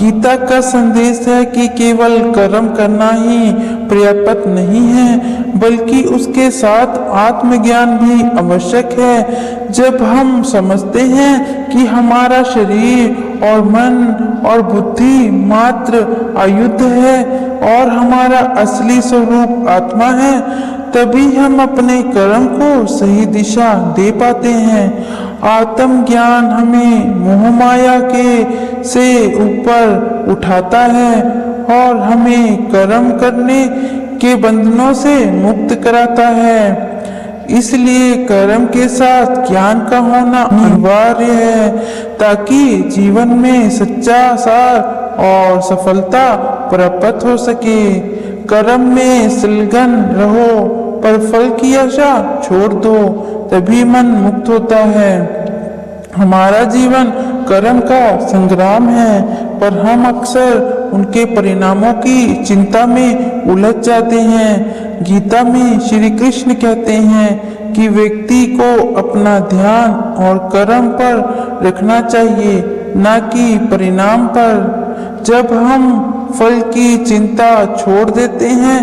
गीता का संदेश है कि केवल कर्म करना ही पर्याप्त नहीं है, बल्कि उसके साथ आत्मज्ञान भी आवश्यक है। जब हम समझते हैं कि हमारा शरीर और मन और बुद्धि मात्र आयुध है और हमारा असली स्वरूप आत्मा है, तभी हम अपने कर्म को सही दिशा दे पाते हैं। आत्मज्ञान हमें मोह माया के से ऊपर उठाता है और हमें कर्म करने के बंधनों से मुक्त कराता है। इसलिए कर्म के साथ ज्ञान का होना अनिवार्य है ताकि जीवन में सच्चा सार और सफलता प्राप्त हो सके। कर्म में संलग्न रहो पर फल की आशा छोड़ दो, तभी मन मुक्त होता है। हमारा जीवन कर्म का संग्राम है, पर हम अक्सर उनके परिणामों की चिंता में उलझ जाते हैं। गीता में श्री कृष्ण कहते हैं कि व्यक्ति को अपना ध्यान और कर्म पर रखना चाहिए, न कि परिणाम पर। जब हम फल की चिंता छोड़ देते हैं,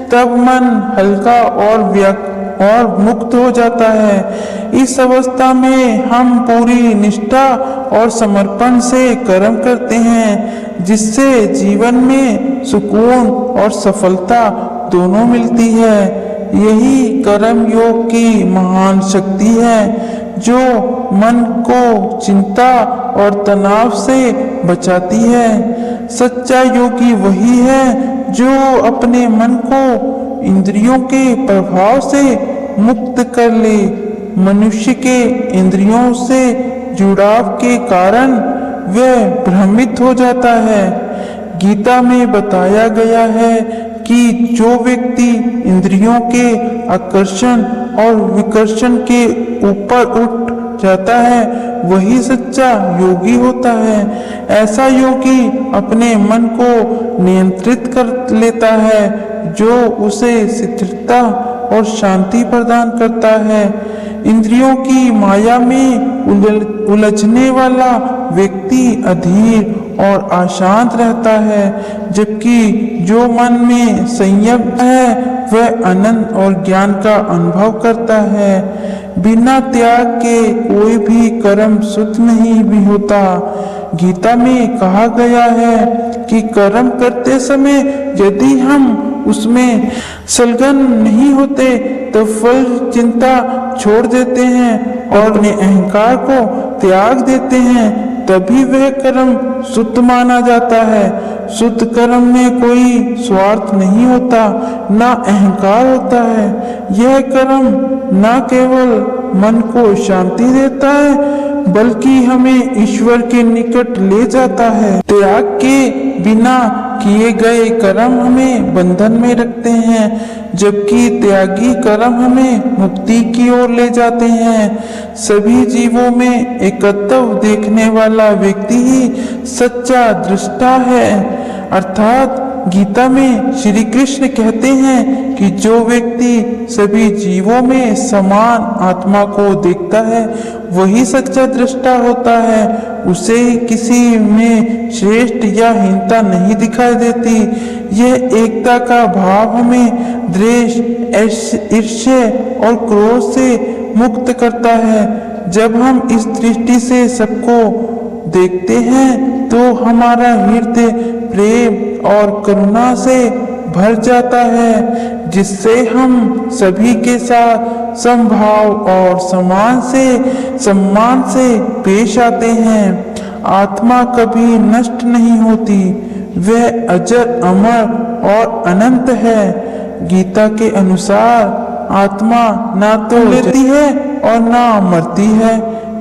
तब मन हल्का और मुक्त हो जाता है। इस अवस्था में हम पूरी निष्ठा और समर्पण से कर्म करते हैं, जिससे जीवन में सुकून और सफलता दोनों मिलती है। यही कर्म योग की महान शक्ति है जो मन को चिंता और तनाव से बचाती है। सच्चा योगी वही है जो अपने मन को इंद्रियों के प्रभाव से मुक्त कर ले। मनुष्य के इंद्रियों से जुड़ाव के कारण वह भ्रमित हो जाता है। गीता में बताया गया है कि जो व्यक्ति इंद्रियों के आकर्षण और विकर्षण के ऊपर उठ जाता है, वही सच्चा योगी होता है। ऐसा योगी अपने मन को नियंत्रित कर लेता है, जो उसे स्थिरता और शांति प्रदान करता है। इंद्रियों की माया में उलझने वाला व्यक्ति अधीर और अशांत रहता है, जबकि जो मन में संयम है वह आनंद और ज्ञान का अनुभव करता है। बिना त्याग के कोई भी कर्म शुद्ध नहीं भी होता। गीता में कहा गया है कि कर्म करते समय यदि हम उसमें संलग्न नहीं होते तो फल चिंता छोड़ देते हैं और अपने अहंकार को त्याग देते हैं, तभी वह कर्म शुद्ध माना जाता है। शुद्ध कर्म में कोई स्वार्थ नहीं होता, ना अहंकार होता है। यह कर्म न केवल मन को शांति देता है, बल्कि हमें ईश्वर के निकट ले जाता है। त्याग के बिना किए गए कर्म हमें बंधन में रखते हैं, जबकि त्यागी कर्म हमें मुक्ति की ओर ले जाते हैं। सभी जीवों में एकत्व देखने वाला व्यक्ति ही सच्चा दृष्टा है। अर्थात गीता में श्री कृष्ण कहते हैं कि जो व्यक्ति सभी जीवों में समान आत्मा को देखता है, वही सच्चा दृष्टा होता है। उसे किसी में श्रेष्ठ या हीनता नहीं दिखाई देती। यह एकता का भाव हमें द्वेष, ईर्ष्या और क्रोध से मुक्त करता है। जब हम इस दृष्टि से सबको देखते हैं तो हमारा हृदय प्रेम और करुणा से भर जाता है, जिससे हम सभी के साथ समभाव और सम्मान से पेश आते हैं। आत्मा कभी नष्ट नहीं होती, वह अजर, अमर और अनंत है। गीता के अनुसार आत्मा ना तो लेती है और ना मरती है।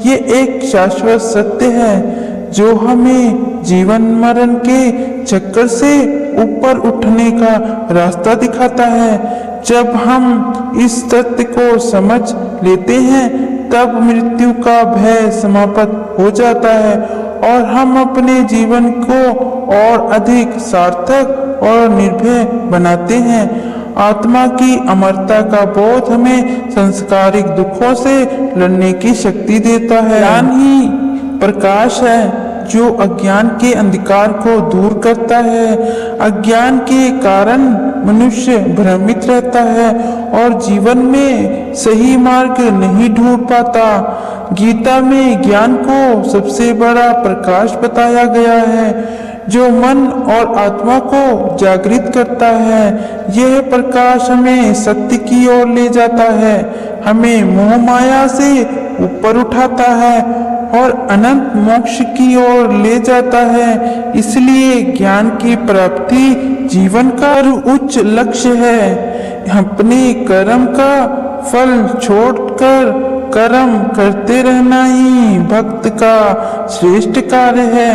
ये एक शाश्वत सत्य है जो हमें जीवन मरण के चक्कर से ऊपर उठने का रास्ता दिखाता है। जब हम इस सत्य को समझ लेते हैं, तब मृत्यु का भय समाप्त हो जाता है और हम अपने जीवन को और अधिक सार्थक और निर्भय बनाते हैं। आत्मा की अमरता का बोध हमें सांसारिक दुखों से लड़ने की शक्ति देता है। ज्ञान ही प्रकाश है जो अज्ञान के अंधकार को दूर करता है। अज्ञान के कारण मनुष्य भ्रमित रहता है और जीवन में सही मार्ग नहीं ढूंढ पाता। गीता में ज्ञान को सबसे बड़ा प्रकाश बताया गया है जो मन और आत्मा को जागृत करता है। यह प्रकाश हमें सत्य की ओर ले जाता है, हमें मोह माया से ऊपर उठाता है और अनंत मोक्ष की ओर ले जाता है। इसलिए ज्ञान की प्राप्ति जीवन का उच्च लक्ष्य है। अपने कर्म का फल छोड़कर कर्म करते रहना ही भक्त का श्रेष्ठ कार्य है।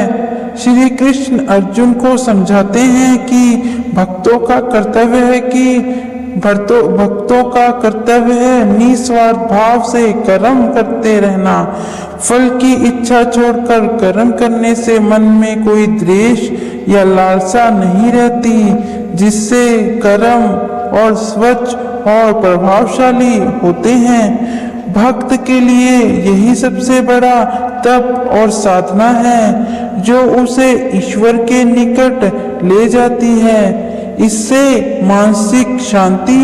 श्री कृष्ण अर्जुन को समझाते हैं कि भक्तों का कर्तव्य है निस्वार्थ भाव से कर्म करते रहना। फल की इच्छा छोड़कर कर्म करने से मन में कोई द्वेष या लालसा नहीं रहती, जिससे कर्म और स्वच्छ और प्रभावशाली होते हैं। भक्त के लिए यही सबसे बड़ा तप और साधना है जो उसे ईश्वर के निकट ले जाती है। इससे मानसिक शांति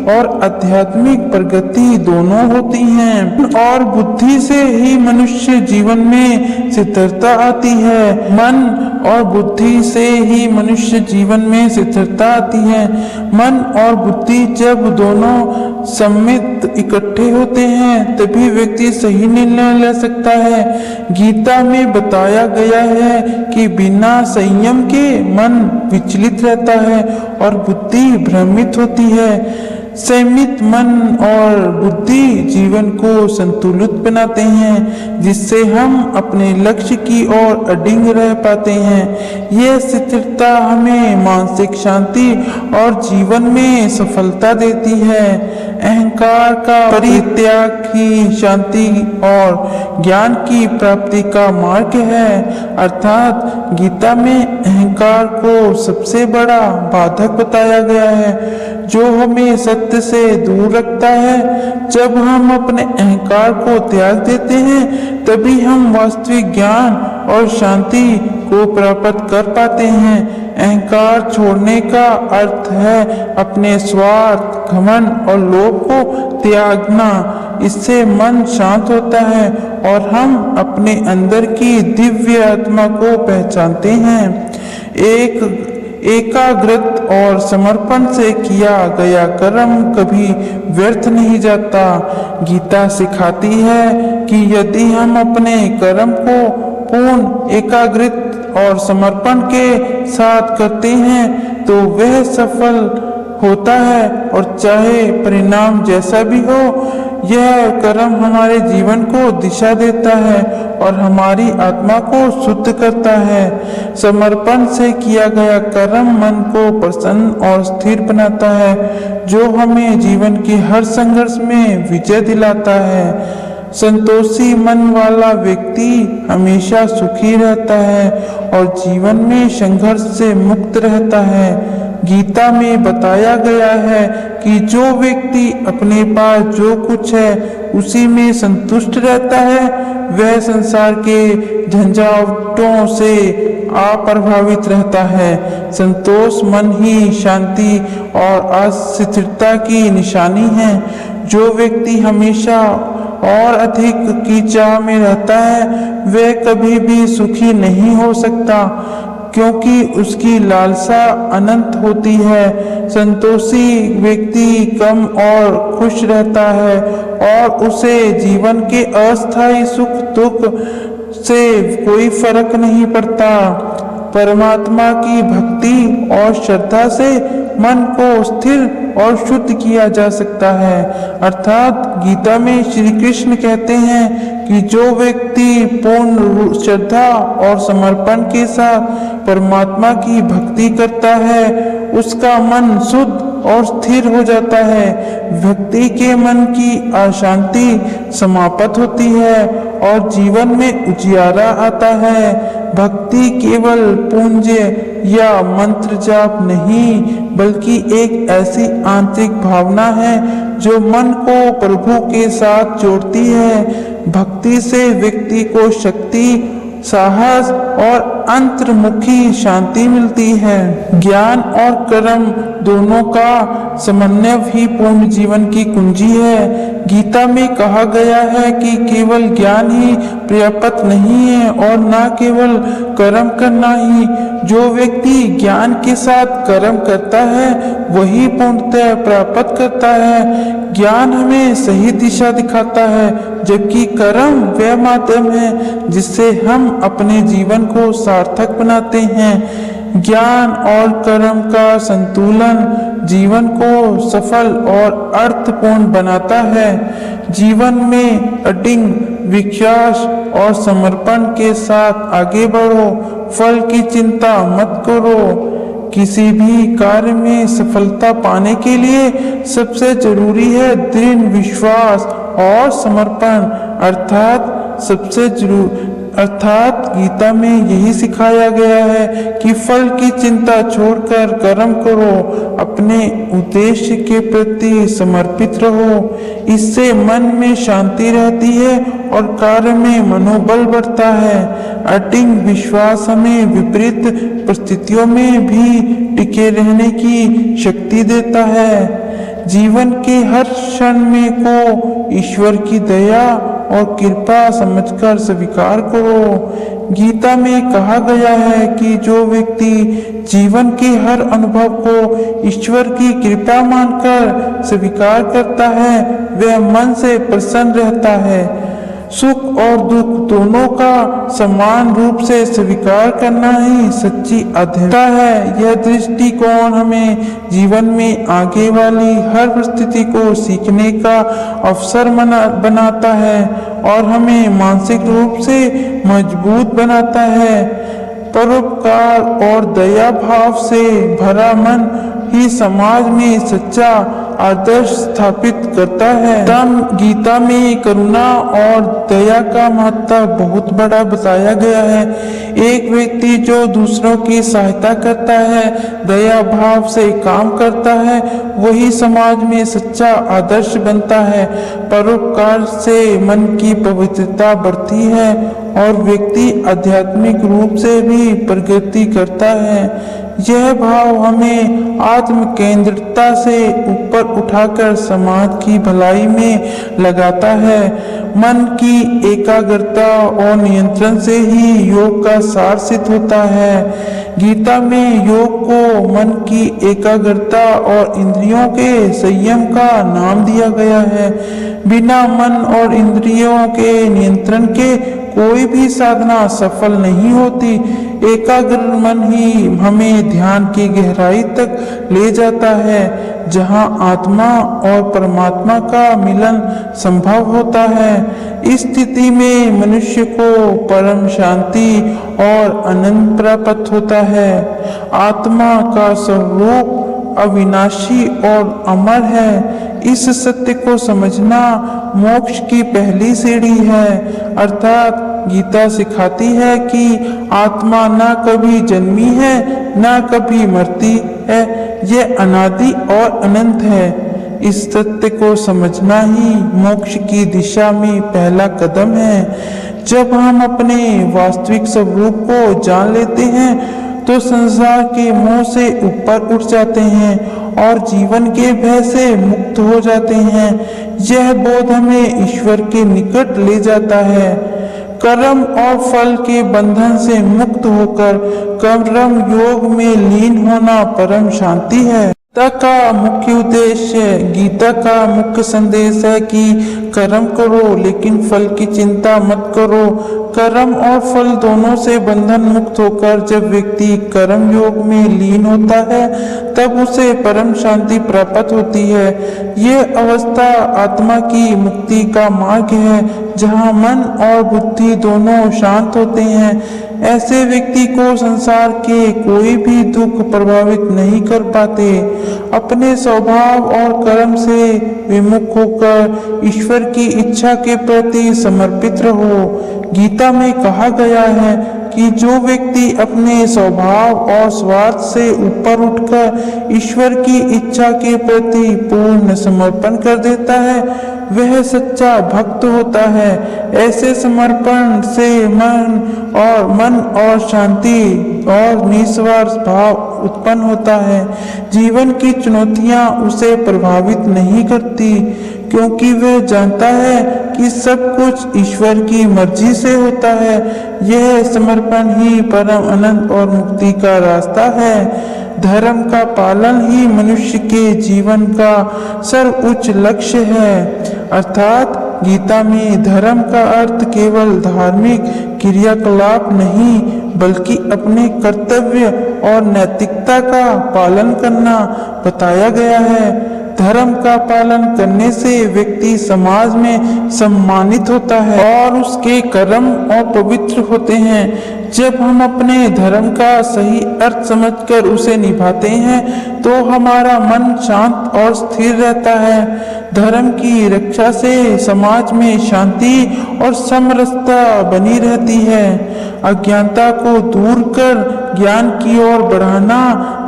और आध्यात्मिक प्रगति दोनों होती हैं और बुद्धि से ही मनुष्य जीवन में स्थिरता आती है। मन और बुद्धि से ही मनुष्य जीवन में स्थिरता आती है। मन और बुद्धि जब दोनों सम्मिलित इकट्ठे होते हैं तभी व्यक्ति सही निर्णय ले सकता है। गीता में बताया गया है कि बिना संयम के मन विचलित रहता है और बुद्धि भ्रमित होती है। संयमित मन और बुद्धि जीवन को संतुलित बनाते हैं, जिससे हम अपने लक्ष्य की ओर अडिग रह पाते हैं। यह स्थिरता हमें मानसिक शांति और जीवन में सफलता देती है। अहंकार का परित्याग ही शांति और ज्ञान की प्राप्ति का मार्ग है। अर्थात गीता में अहंकार को सबसे बड़ा बाधक बताया गया है जो हमें सत्य से दूर रखता है। जब हम अपने अहंकार को त्याग देते हैं तभी हम वास्तविक ज्ञान और शांति को प्राप्त कर पाते हैं। अहंकार छोड़ने का अर्थ है अपने स्वार्थ, घमंड और लोभ को त्यागना। इससे मन शांत होता है और हम अपने अंदर की दिव्य आत्मा को पहचानते हैं। एकाग्रत और समर्पण से किया गया कर्म कभी व्यर्थ नहीं जाता। गीता सिखाती है कि यदि हम अपने कर्म को पूर्ण एकाग्रत और समर्पण के साथ करते हैं तो वह सफल होता है और चाहे परिणाम जैसा भी हो, यह कर्म हमारे जीवन को दिशा देता है और हमारी आत्मा को शुद्ध करता है। समर्पण से किया गया कर्म मन को प्रसन्न और स्थिर बनाता है, जो हमें जीवन के हर संघर्ष में विजय दिलाता है। संतोषी मन वाला व्यक्ति हमेशा सुखी रहता है और जीवन में संघर्ष से मुक्त रहता है। गीता में बताया गया है कि जो व्यक्ति अपने पास जो कुछ है उसी में संतुष्ट रहता है वह संसार के झंझावटों से अप्रभावित रहता है। संतोष मन ही शांति और अस्थिरता की निशानी है। जो व्यक्ति हमेशा और अधिक की चाह में रहता है वह कभी भी सुखी नहीं हो सकता, क्योंकि उसकी लालसा अनंत होती है। संतोषी व्यक्ति कम और खुश रहता है और उसे जीवन के अस्थायी सुख दुख से कोई फर्क नहीं पड़ता। परमात्मा की भक्ति और श्रद्धा से मन को स्थिर और शुद्ध किया जा सकता है। अर्थात गीता में श्री कृष्ण कहते हैं कि जो व्यक्ति पूर्ण श्रद्धा और समर्पण के साथ परमात्मा की भक्ति करता है उसका मन शुद्ध और स्थिर हो जाता है। व्यक्ति के मन की अशांति समाप्त होती है और जीवन में उजियारा आता है। भक्ति केवल पूज्य या मंत्र जाप नहीं, बल्कि एक ऐसी आंतरिक भावना है जो मन को प्रभु के साथ जोड़ती है। भक्ति से व्यक्ति को शक्ति, साहस और अंतर्मुखी शांति मिलती है। ज्ञान और कर्म दोनों का समन्वय ही पूर्ण जीवन की कुंजी है। गीता में कहा गया है कि केवल ज्ञान ही पर्याप्त नहीं है और न केवल कर्म करना ही। जो व्यक्ति ज्ञान के साथ कर्म करता है वही पूर्णतः प्राप्त करता है। ज्ञान हमें सही दिशा दिखाता है, जबकि कर्म वह माध्यम है जिससे हम अपने जीवन को सार्थक बनाते हैं। ज्ञान और कर्म का संतुलन जीवन को सफल और अर्थपूर्ण बनाता है। जीवन में अडिग विश्वास और समर्पण के साथ आगे बढ़ो। फल की चिंता मत करो। किसी भी कार्य में सफलता पाने के लिए सबसे जरूरी है दृढ़ विश्वास और समर्पण, अर्थात गीता में यही सिखाया गया है कि फल की चिंता छोड़कर कर्म करो, अपने उद्देश्य के प्रति समर्पित रहो। इससे मन में शांति रहती है और कार्य में मनोबल बढ़ता है। अडिग विश्वास हमें विपरीत परिस्थितियों में भी टिके रहने की शक्ति देता है। जीवन के हर क्षण में को ईश्वर की दया और कृपा समझकर स्वीकार करो। गीता में कहा गया है कि जो व्यक्ति जीवन के हर अनुभव को ईश्वर की कृपा मानकर स्वीकार करता है वह मन से प्रसन्न रहता है। सुख और दुख दोनों का समान रूप से स्वीकार करना ही सच्ची आध्यात्मिकता है। यह दृष्टिकोण हमें जीवन में आगे वाली हर परिस्थिति को सीखने का अवसर बनाता है और हमें मानसिक रूप से मजबूत बनाता है। परोपकार और दया भाव से भरा मन ही समाज में सच्चा आदर्श स्थापित करता है। गीता में करुणा और दया का महत्व बहुत बड़ा बताया गया है। एक व्यक्ति जो दूसरों की सहायता करता है, दया भाव से काम करता है, वही समाज में सच्चा आदर्श बनता है। परोपकार से मन की पवित्रता बढ़ती है और व्यक्ति आध्यात्मिक रूप से भी प्रगति करता है। यह भाव हमें आत्म केंद्रितता से ऊपर उठाकर समाज की भलाई में लगाता है। मन की एकाग्रता और नियंत्रण से ही योग का सार सिद्ध होता है। गीता में योग को मन की एकाग्रता और इंद्रियों के संयम का नाम दिया गया है। बिना मन और इंद्रियों के नियंत्रण के कोई भी साधना सफल नहीं होती। एकाग्र मन ही हमें ध्यान की गहराई तक ले जाता है, जहां आत्मा और परमात्मा का मिलन संभव होता है। इस स्थिति में मनुष्य को परम शांति और आनंद प्राप्त होता है। आत्मा का स्वरूप अविनाशी और अमर है। इस सत्य को समझना मोक्ष की पहली सीढ़ी है। अर्थात गीता सिखाती है कि आत्मा न कभी जन्मी है न कभी मरती है, यह अनादि और अनंत है। इस सत्य को समझना ही मोक्ष की दिशा में पहला कदम है। जब हम अपने वास्तविक स्वरूप को जान लेते हैं तो संसार के मोह से ऊपर उठ जाते हैं और जीवन के भय से मुक्त हो जाते हैं। यह बोध हमें ईश्वर के निकट ले जाता है। कर्म और फल के बंधन से मुक्त होकर कर्म योग में लीन होना परम शांति है। गीता का मुख्य उद्देश्य, गीता का मुख्य संदेश है कि कर्म करो लेकिन फल की चिंता मत करो। कर्म और फल दोनों से बंधन मुक्त होकर जब व्यक्ति कर्म योग में लीन होता है तब उसे परम शांति प्राप्त होती है। यह अवस्था आत्मा की मुक्ति का मार्ग है, जहाँ मन और बुद्धि दोनों शांत होते हैं। ऐसे व्यक्ति को संसार के कोई भी दुख प्रभावित नहीं कर पाते। अपने स्वभाव और कर्म से विमुख होकर ईश्वर की इच्छा के प्रति समर्पित रहो। गीता में कहा गया है कि जो व्यक्ति अपने स्वभाव और स्वार्थ से ऊपर उठकर ईश्वर की इच्छा के प्रति पूर्ण समर्पण कर देता है वह सच्चा भक्त होता है। ऐसे समर्पण से मन और शांति और निस्वार्थ भाव उत्पन्न होता है। जीवन की चुनौतियां उसे प्रभावित नहीं करती क्योंकि वह जानता है कि सब कुछ ईश्वर की मर्जी से होता है। यह समर्पण ही परम आनंद और मुक्ति का रास्ता है। धर्म का पालन ही मनुष्य के जीवन का सर्वोच्च लक्ष्य है। अर्थात गीता में धर्म का अर्थ केवल धार्मिक क्रियाकलाप नहीं बल्कि अपने कर्तव्य और नैतिकता का पालन करना बताया गया है। धर्म का पालन करने से व्यक्ति समाज में सम्मानित होता है और उसके कर्म और पवित्र होते हैं। जब हम अपने धर्म का सही अर्थ समझकर उसे निभाते हैं तो हमारा मन शांत और स्थिर रहता है। धर्म की रक्षा से समाज में शांति और समरसता बनी रहती है। अज्ञानता को दूर कर ज्ञान की ओर बढ़ाना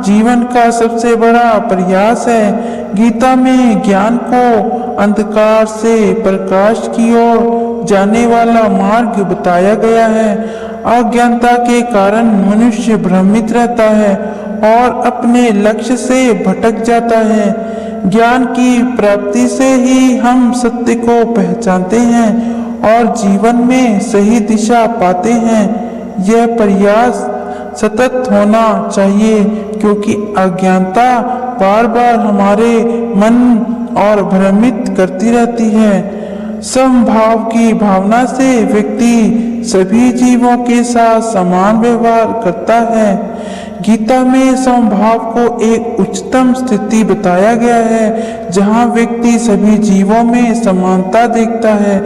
जीवन का सबसे बड़ा प्रयास है। गीता में ज्ञान को अंधकार से प्रकाश की ओर जाने वाला मार्ग बताया गया है। अज्ञानता के कारण मनुष्य भ्रमित रहता है और अपने लक्ष्य से भटक जाता है। ज्ञान की प्राप्ति से ही हम सत्य को पहचानते हैं और जीवन में सही दिशा पाते हैं। यह प्रयास सतत होना चाहिए क्योंकि अज्ञानता बार बार हमारे मन और भ्रमित करती रहती है। समभाव की भावना से व्यक्ति सभी जीवों के साथ समान व्यवहार करता है। गीता में समभाव को एक उच्चतम स्थिति बताया गया है जहां व्यक्ति सभी जीवों में समानता देखता है।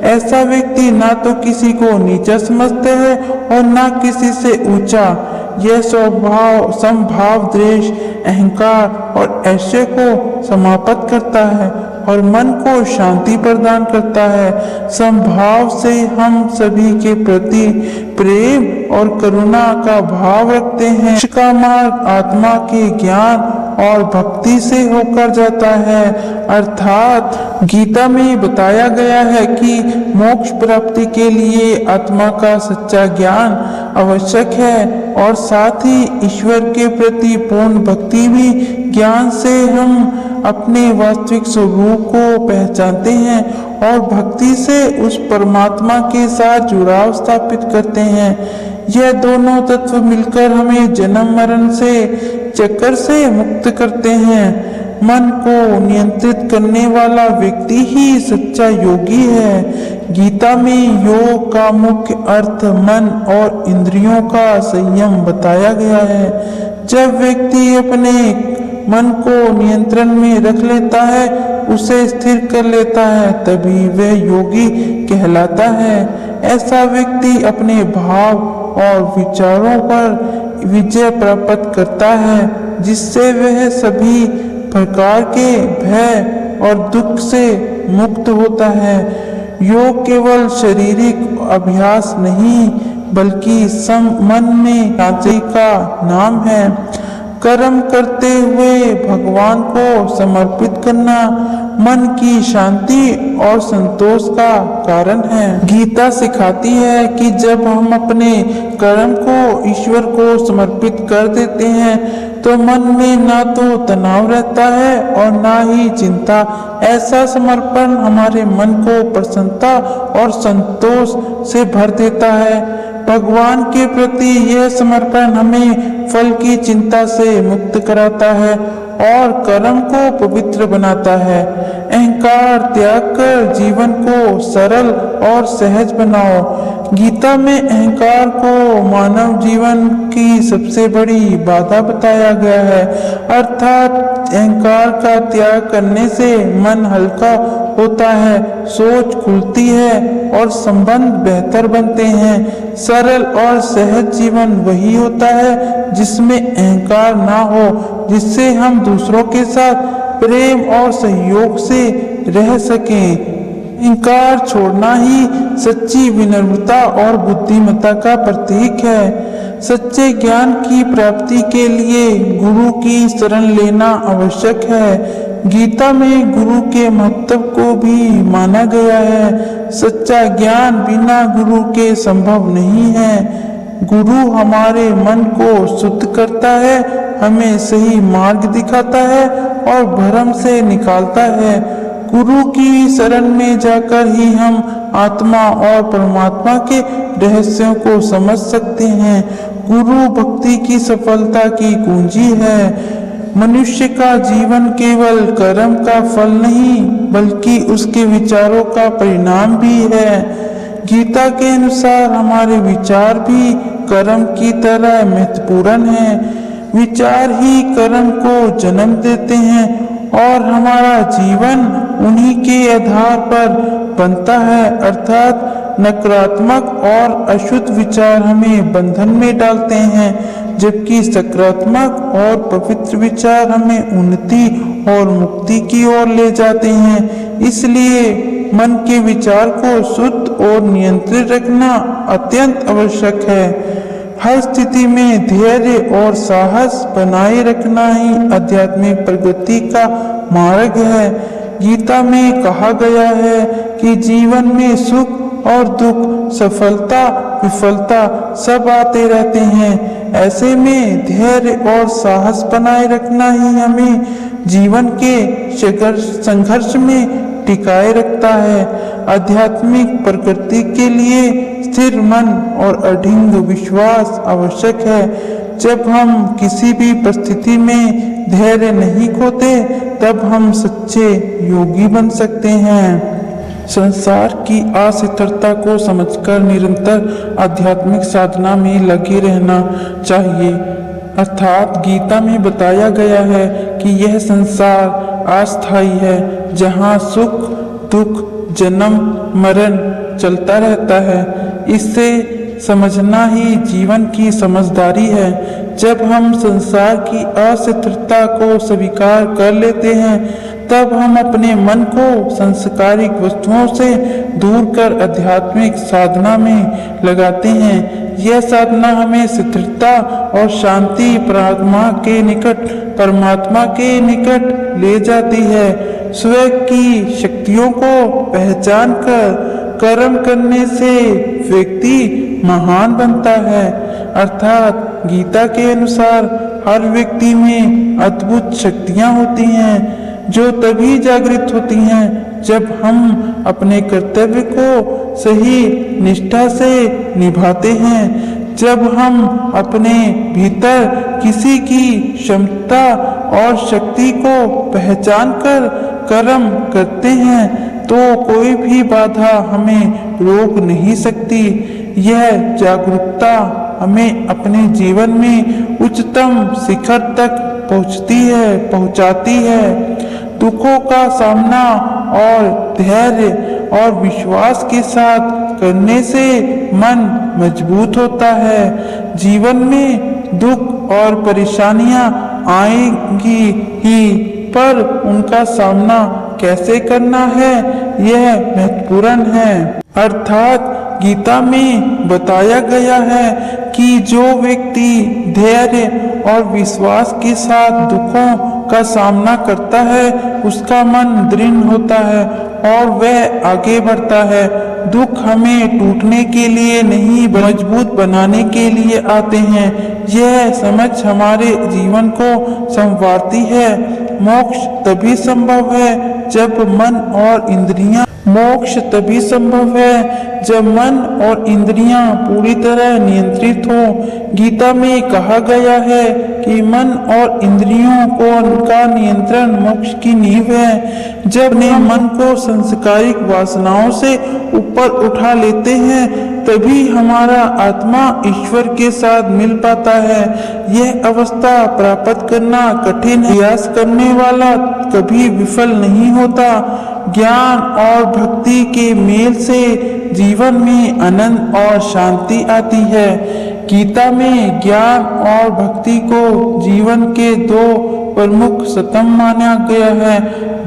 ऐसा व्यक्ति ना तो किसी को नीचा समझता है और ना किसी से ऊंचा। यह स्वभाव समभाव द्वेष, अहंकार और ऐश्वर्य को समाप्त करता है और मन को शांति प्रदान करता है। समभाव से हम सभी के प्रति प्रेम और करुणा का भाव रखते हैं। इसका मार्ग आत्मा के ज्ञान और भक्ति से होकर जाता है। अर्थात गीता में बताया गया है कि मोक्ष प्राप्ति के लिए आत्मा का सच्चा ज्ञान आवश्यक है और साथ ही ईश्वर के प्रति पूर्ण भक्ति भी। ज्ञान से हम अपने वास्तविक स्वरूप को पहचानते हैं और भक्ति से उस परमात्मा के साथ जुड़ाव स्थापित करते हैं। यह दोनों तत्व मिलकर हमें जन्म मरण से चक्कर से मुक्त करते हैं। मन को नियंत्रित करने वाला व्यक्ति ही सच्चा योगी है। गीता में योग का मुख्य अर्थ मन और इंद्रियों का संयम बताया गया है। जब व्यक्ति अपने मन को नियंत्रण में रख लेता है, उसे स्थिर कर लेता है, तभी वह योगी कहलाता है। ऐसा व्यक्ति अपने भाव और विचारों पर विजय प्राप्त करता है जिससे वह सभी प्रकार के भय और दुख से मुक्त होता है। योग केवल शारीरिक अभ्यास नहीं बल्कि मन में शांति का नाम है। कर्म करते हुए भगवान को समर्पित करना मन की शांति और संतोष का कारण है। गीता सिखाती है कि जब हम अपने कर्म को ईश्वर को समर्पित कर देते हैं तो मन में ना तो तनाव रहता है और ना ही चिंता। ऐसा समर्पण हमारे मन को प्रसन्नता और संतोष से भर देता है। भगवान के प्रति यह समर्पण हमें फल की चिंता से मुक्त कराता है और कर्म को पवित्र बनाता है। अहंकार त्याग कर जीवन को सरल और सहज बनाओ। गीता में अहंकार को मानव जीवन की सबसे बड़ी बाधा बताया गया है। अर्थात अहंकार का त्याग करने से मन हल्का होता है, सोच खुलती है और संबंध बेहतर बनते हैं। सरल और सहज जीवन वही होता है जिसमें अहंकार ना हो, जिससे हम दूसरों के साथ प्रेम और सहयोग से रह सकें। इंकार छोड़ना ही सच्ची विनम्रता और बुद्धिमत्ता का प्रतीक है। सच्चे ज्ञान की प्राप्ति के लिए गुरु की शरण लेना आवश्यक है। गीता में गुरु के महत्व को भी माना गया है। सच्चा ज्ञान बिना गुरु के संभव नहीं है। गुरु हमारे मन को शुद्ध करता है, हमें सही मार्ग दिखाता है और भ्रम से निकालता है। गुरु की शरण में जाकर ही हम आत्मा और परमात्मा के रहस्यों को समझ सकते हैं। गुरु भक्ति की सफलता की कुंजी है। मनुष्य का जीवन केवल कर्म का फल नहीं बल्कि उसके विचारों का परिणाम भी है। गीता के अनुसार हमारे विचार भी कर्म की तरह महत्वपूर्ण हैं। विचार ही कर्म को जन्म देते हैं और हमारा जीवन उन्हीं के आधार पर बनता है। अर्थात नकारात्मक और अशुद्ध विचार हमें बंधन में डालते हैं, जबकि सकारात्मक और पवित्र विचार हमें उन्नति और मुक्ति की ओर ले जाते हैं। इसलिए मन के विचार को शुद्ध और नियंत्रित रखना अत्यंत आवश्यक है। हर स्थिति में धैर्य और साहस बनाए रखना ही आध्यात्मिक प्रगति का मार्ग है। गीता में कहा गया है कि जीवन में सुख और दुख, सफलता विफलता सब आते रहते हैं। ऐसे में धैर्य और साहस बनाए रखना ही हमें जीवन के संघर्ष में टिकाए रखता है। आध्यात्मिक प्रगति के लिए स्थिर मन और अडिंग विश्वास आवश्यक है। जब हम किसी भी परिस्थिति में धैर्य नहीं खोते, तब हम सच्चे योगी बन सकते हैं। संसार की अस्थिरता को समझकर निरंतर आध्यात्मिक साधना में लगे रहना चाहिए। अर्थात गीता में बताया गया है कि यह संसार अस्थायी है, जहाँ सुख दुख जन्म मरण चलता रहता है। इससे समझना ही जीवन की समझदारी है। जब हम संसार की अस्थिरता को स्वीकार कर लेते हैं, तब हम अपने मन को सांसारिक वस्तुओं से दूर कर आध्यात्मिक साधना में लगाते हैं। यह साधना हमें स्थिरता और शांति परमात्मा के निकट ले जाती है। स्वयं की शक्तियों को पहचान कर कर्म करने से व्यक्ति महान बनता है। अर्थात गीता के अनुसार हर व्यक्ति में अद्भुत शक्तियां होती हैं, जो तभी जागृत होती हैं जब हम अपने कर्तव्य को सही निष्ठा से निभाते हैं। जब हम अपने भीतर किसी की क्षमता और शक्ति को पहचान कर कर्म करते हैं, तो कोई भी बाधा हमें रोक नहीं सकती। यह जागरूकता हमें अपने जीवन में उच्चतम शिखर तक पहुंचाती है। दुखों का सामना और धैर्य और विश्वास के साथ करने से मन मजबूत होता है। जीवन में दुख और परेशानियां आएंगी ही, पर उनका सामना कैसे करना है यह महत्वपूर्ण है। अर्थात गीता में बताया गया है कि जो व्यक्ति धैर्य और विश्वास के साथ दुखों का सामना करता है, उसका मन दृढ़ होता है और वह आगे बढ़ता है। दुख हमें टूटने के लिए नहीं, मजबूत बनाने के लिए आते हैं। यह समझ हमारे जीवन को संवारती है। मोक्ष तभी संभव है जब मन और इंद्रियां पूरी तरह नियंत्रित हो। गीता में कहा गया है कि मन और इंद्रियों का नियंत्रण मोक्ष की नींव है। जब मन को सांसारिक वासनाओं से ऊपर उठा लेते हैं, तभी हमारा आत्मा ईश्वर के साथ मिल पाता है। यह अवस्था प्राप्त करना कठिन है। प्रयास करने वाला कभी विफल नहीं होता। ज्ञान और भक्ति के मेल से जीवन में आनंद और शांति आती है। गीता में ज्ञान और भक्ति को जीवन के दो प्रमुख स्तंभ माना गया है।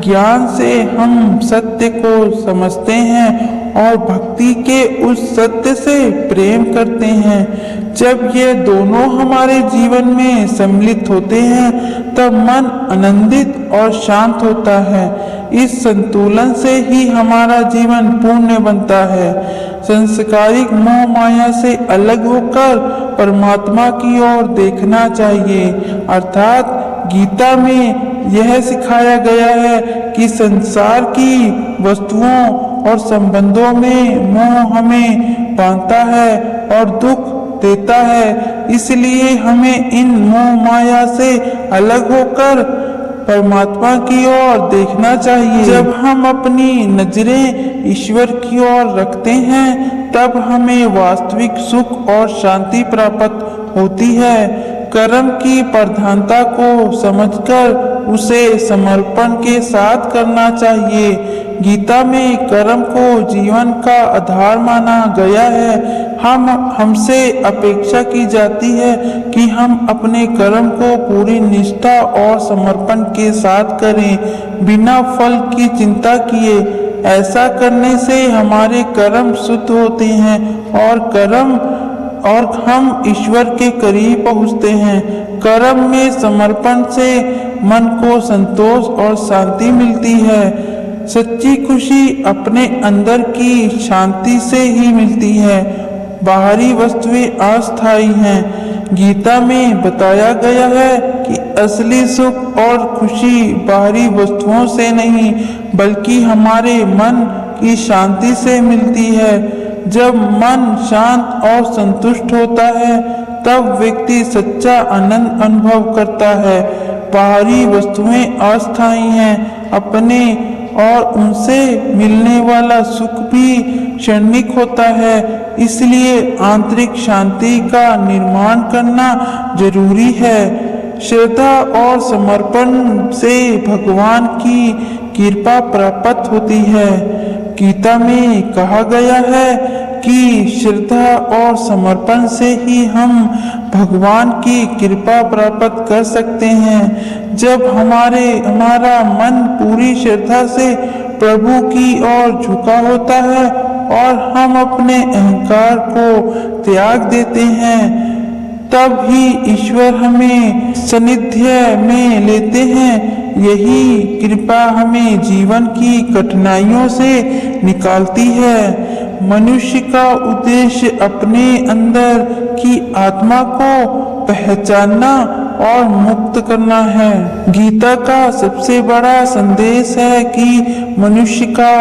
ज्ञान से हम सत्य को समझते हैं और भक्ति के उस सत्य से प्रेम करते हैं। जब ये दोनों हमारे जीवन में सम्मिलित होते हैं तब मन आनंदित और शांत होता है। इस संतुलन से ही हमारा जीवन पूर्ण बनता है। संस्कारिक मोह माया से अलग होकर परमात्मा की ओर देखना चाहिए। अर्थात गीता में यह सिखाया गया है कि संसार की वस्तुओं और संबंधों में मोह हमें बांधता है और दुख देता है। इसलिए हमें इन मोह माया से अलग होकर परमात्मा की ओर देखना चाहिए। जब हम अपनी नजरें ईश्वर की ओर रखते हैं तब हमें वास्तविक सुख और शांति प्राप्त होती है। कर्म की प्रधानता को समझकर उसे समर्पण के साथ करना चाहिए। गीता में कर्म को जीवन का आधार माना गया है। हमसे अपेक्षा की जाती है कि हम अपने कर्म को पूरी निष्ठा और समर्पण के साथ करें, बिना फल की चिंता किए। ऐसा करने से हमारे कर्म शुद्ध होते हैं और हम ईश्वर के करीब पहुँचते हैं। कर्म में समर्पण से मन को संतोष और शांति मिलती है। सच्ची खुशी अपने अंदर की शांति से ही मिलती है। बाहरी वस्तुएं अस्थायी हैं। गीता में बताया गया है कि असली सुख और खुशी बाहरी वस्तुओं से नहीं बल्कि हमारे मन की शांति से मिलती है। जब मन शांत और संतुष्ट होता है तब व्यक्ति सच्चा आनंद अनुभव करता है। बाहरी वस्तुएं अस्थायी हैं अपने और उनसे मिलने वाला सुख भी क्षणिक होता है। इसलिए आंतरिक शांति का निर्माण करना जरूरी है। श्रद्धा और समर्पण से भगवान की कृपा प्राप्त होती है। गीता में कहा गया है कि श्रद्धा और समर्पण से ही हम भगवान की कृपा प्राप्त कर सकते हैं। जब हमारा मन पूरी श्रद्धा से प्रभु की ओर झुका होता है और हम अपने अहंकार को त्याग देते हैं तब ही ईश्वर हमें सानिध्य में लेते हैं। यही कृपा हमें जीवन की कठिनाइयों से निकालती है। मनुष्य का उद्देश्य अपने अंदर की आत्मा को पहचानना और मुक्त करना है। गीता का सबसे बड़ा संदेश है कि मनुष्य का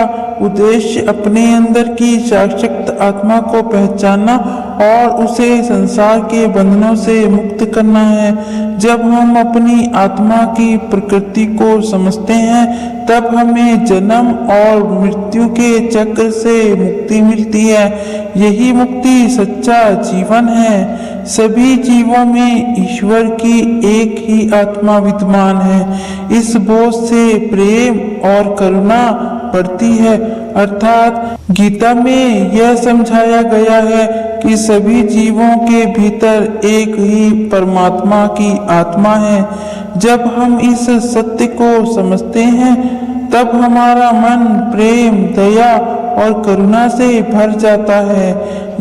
उद्देश्य अपने अंदर की शाश्वत आत्मा को पहचानना और उसे संसार के बंधनों से मुक्त करना है। जब हम अपनी आत्मा की प्रकृति को समझते हैं तब हमें जन्म और मृत्यु के चक्र से मुक्ति मिलती है। यही मुक्ति सच्चा जीवन है। सभी जीवों में ईश्वर की एक ही आत्मा विद्यमान है। इस बोध से प्रेम और करुणा बढ़ती है। अर्थात गीता में यह समझाया गया है कि सभी जीवों के भीतर एक ही परमात्मा की आत्मा है। जब हम इस सत्य को समझते हैं तब हमारा मन प्रेम, दया और करुणा से भर जाता है।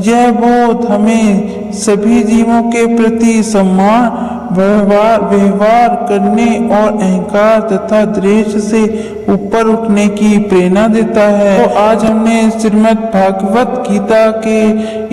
यह बोध हमें सभी जीवों के प्रति सम्मान, व्यवहार करने और अहंकार तथा द्वेष से ऊपर उठने की प्रेरणा देता है। तो आज हमने श्रीमद् भागवत गीता के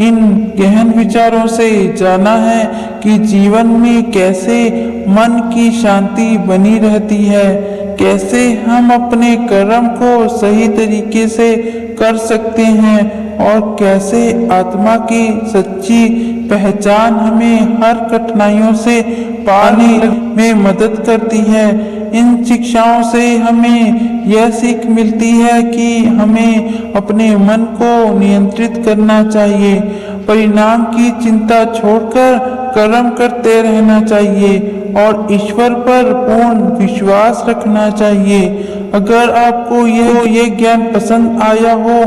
इन गहन विचारों से जाना है कि जीवन में कैसे मन की शांति बनी रहती है, कैसे हम अपने कर्म को सही तरीके से कर सकते हैं और कैसे आत्मा की सच्ची पहचान हमें हर कठिनाइयों से पाने में मदद करती है। इन शिक्षाओं से हमें यह सीख मिलती है कि हमें अपने मन को नियंत्रित करना चाहिए, परिणाम की चिंता छोड़कर कर्म करते रहना चाहिए और ईश्वर पर पूर्ण विश्वास रखना चाहिए। अगर आपको ये ज्ञान पसंद आया हो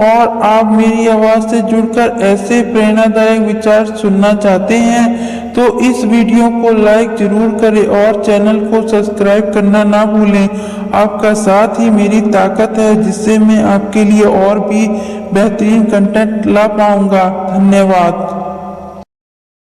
और आप मेरी आवाज से जुड़कर ऐसे प्रेरणादायक विचार सुनना चाहते हैं तो इस वीडियो को लाइक जरूर करें और चैनल को सब्सक्राइब करना ना भूलें। आपका साथ ही मेरी ताकत है जिससे मैं आपके लिए और भी बेहतरीन कंटेंट ला पाऊंगा। धन्यवाद।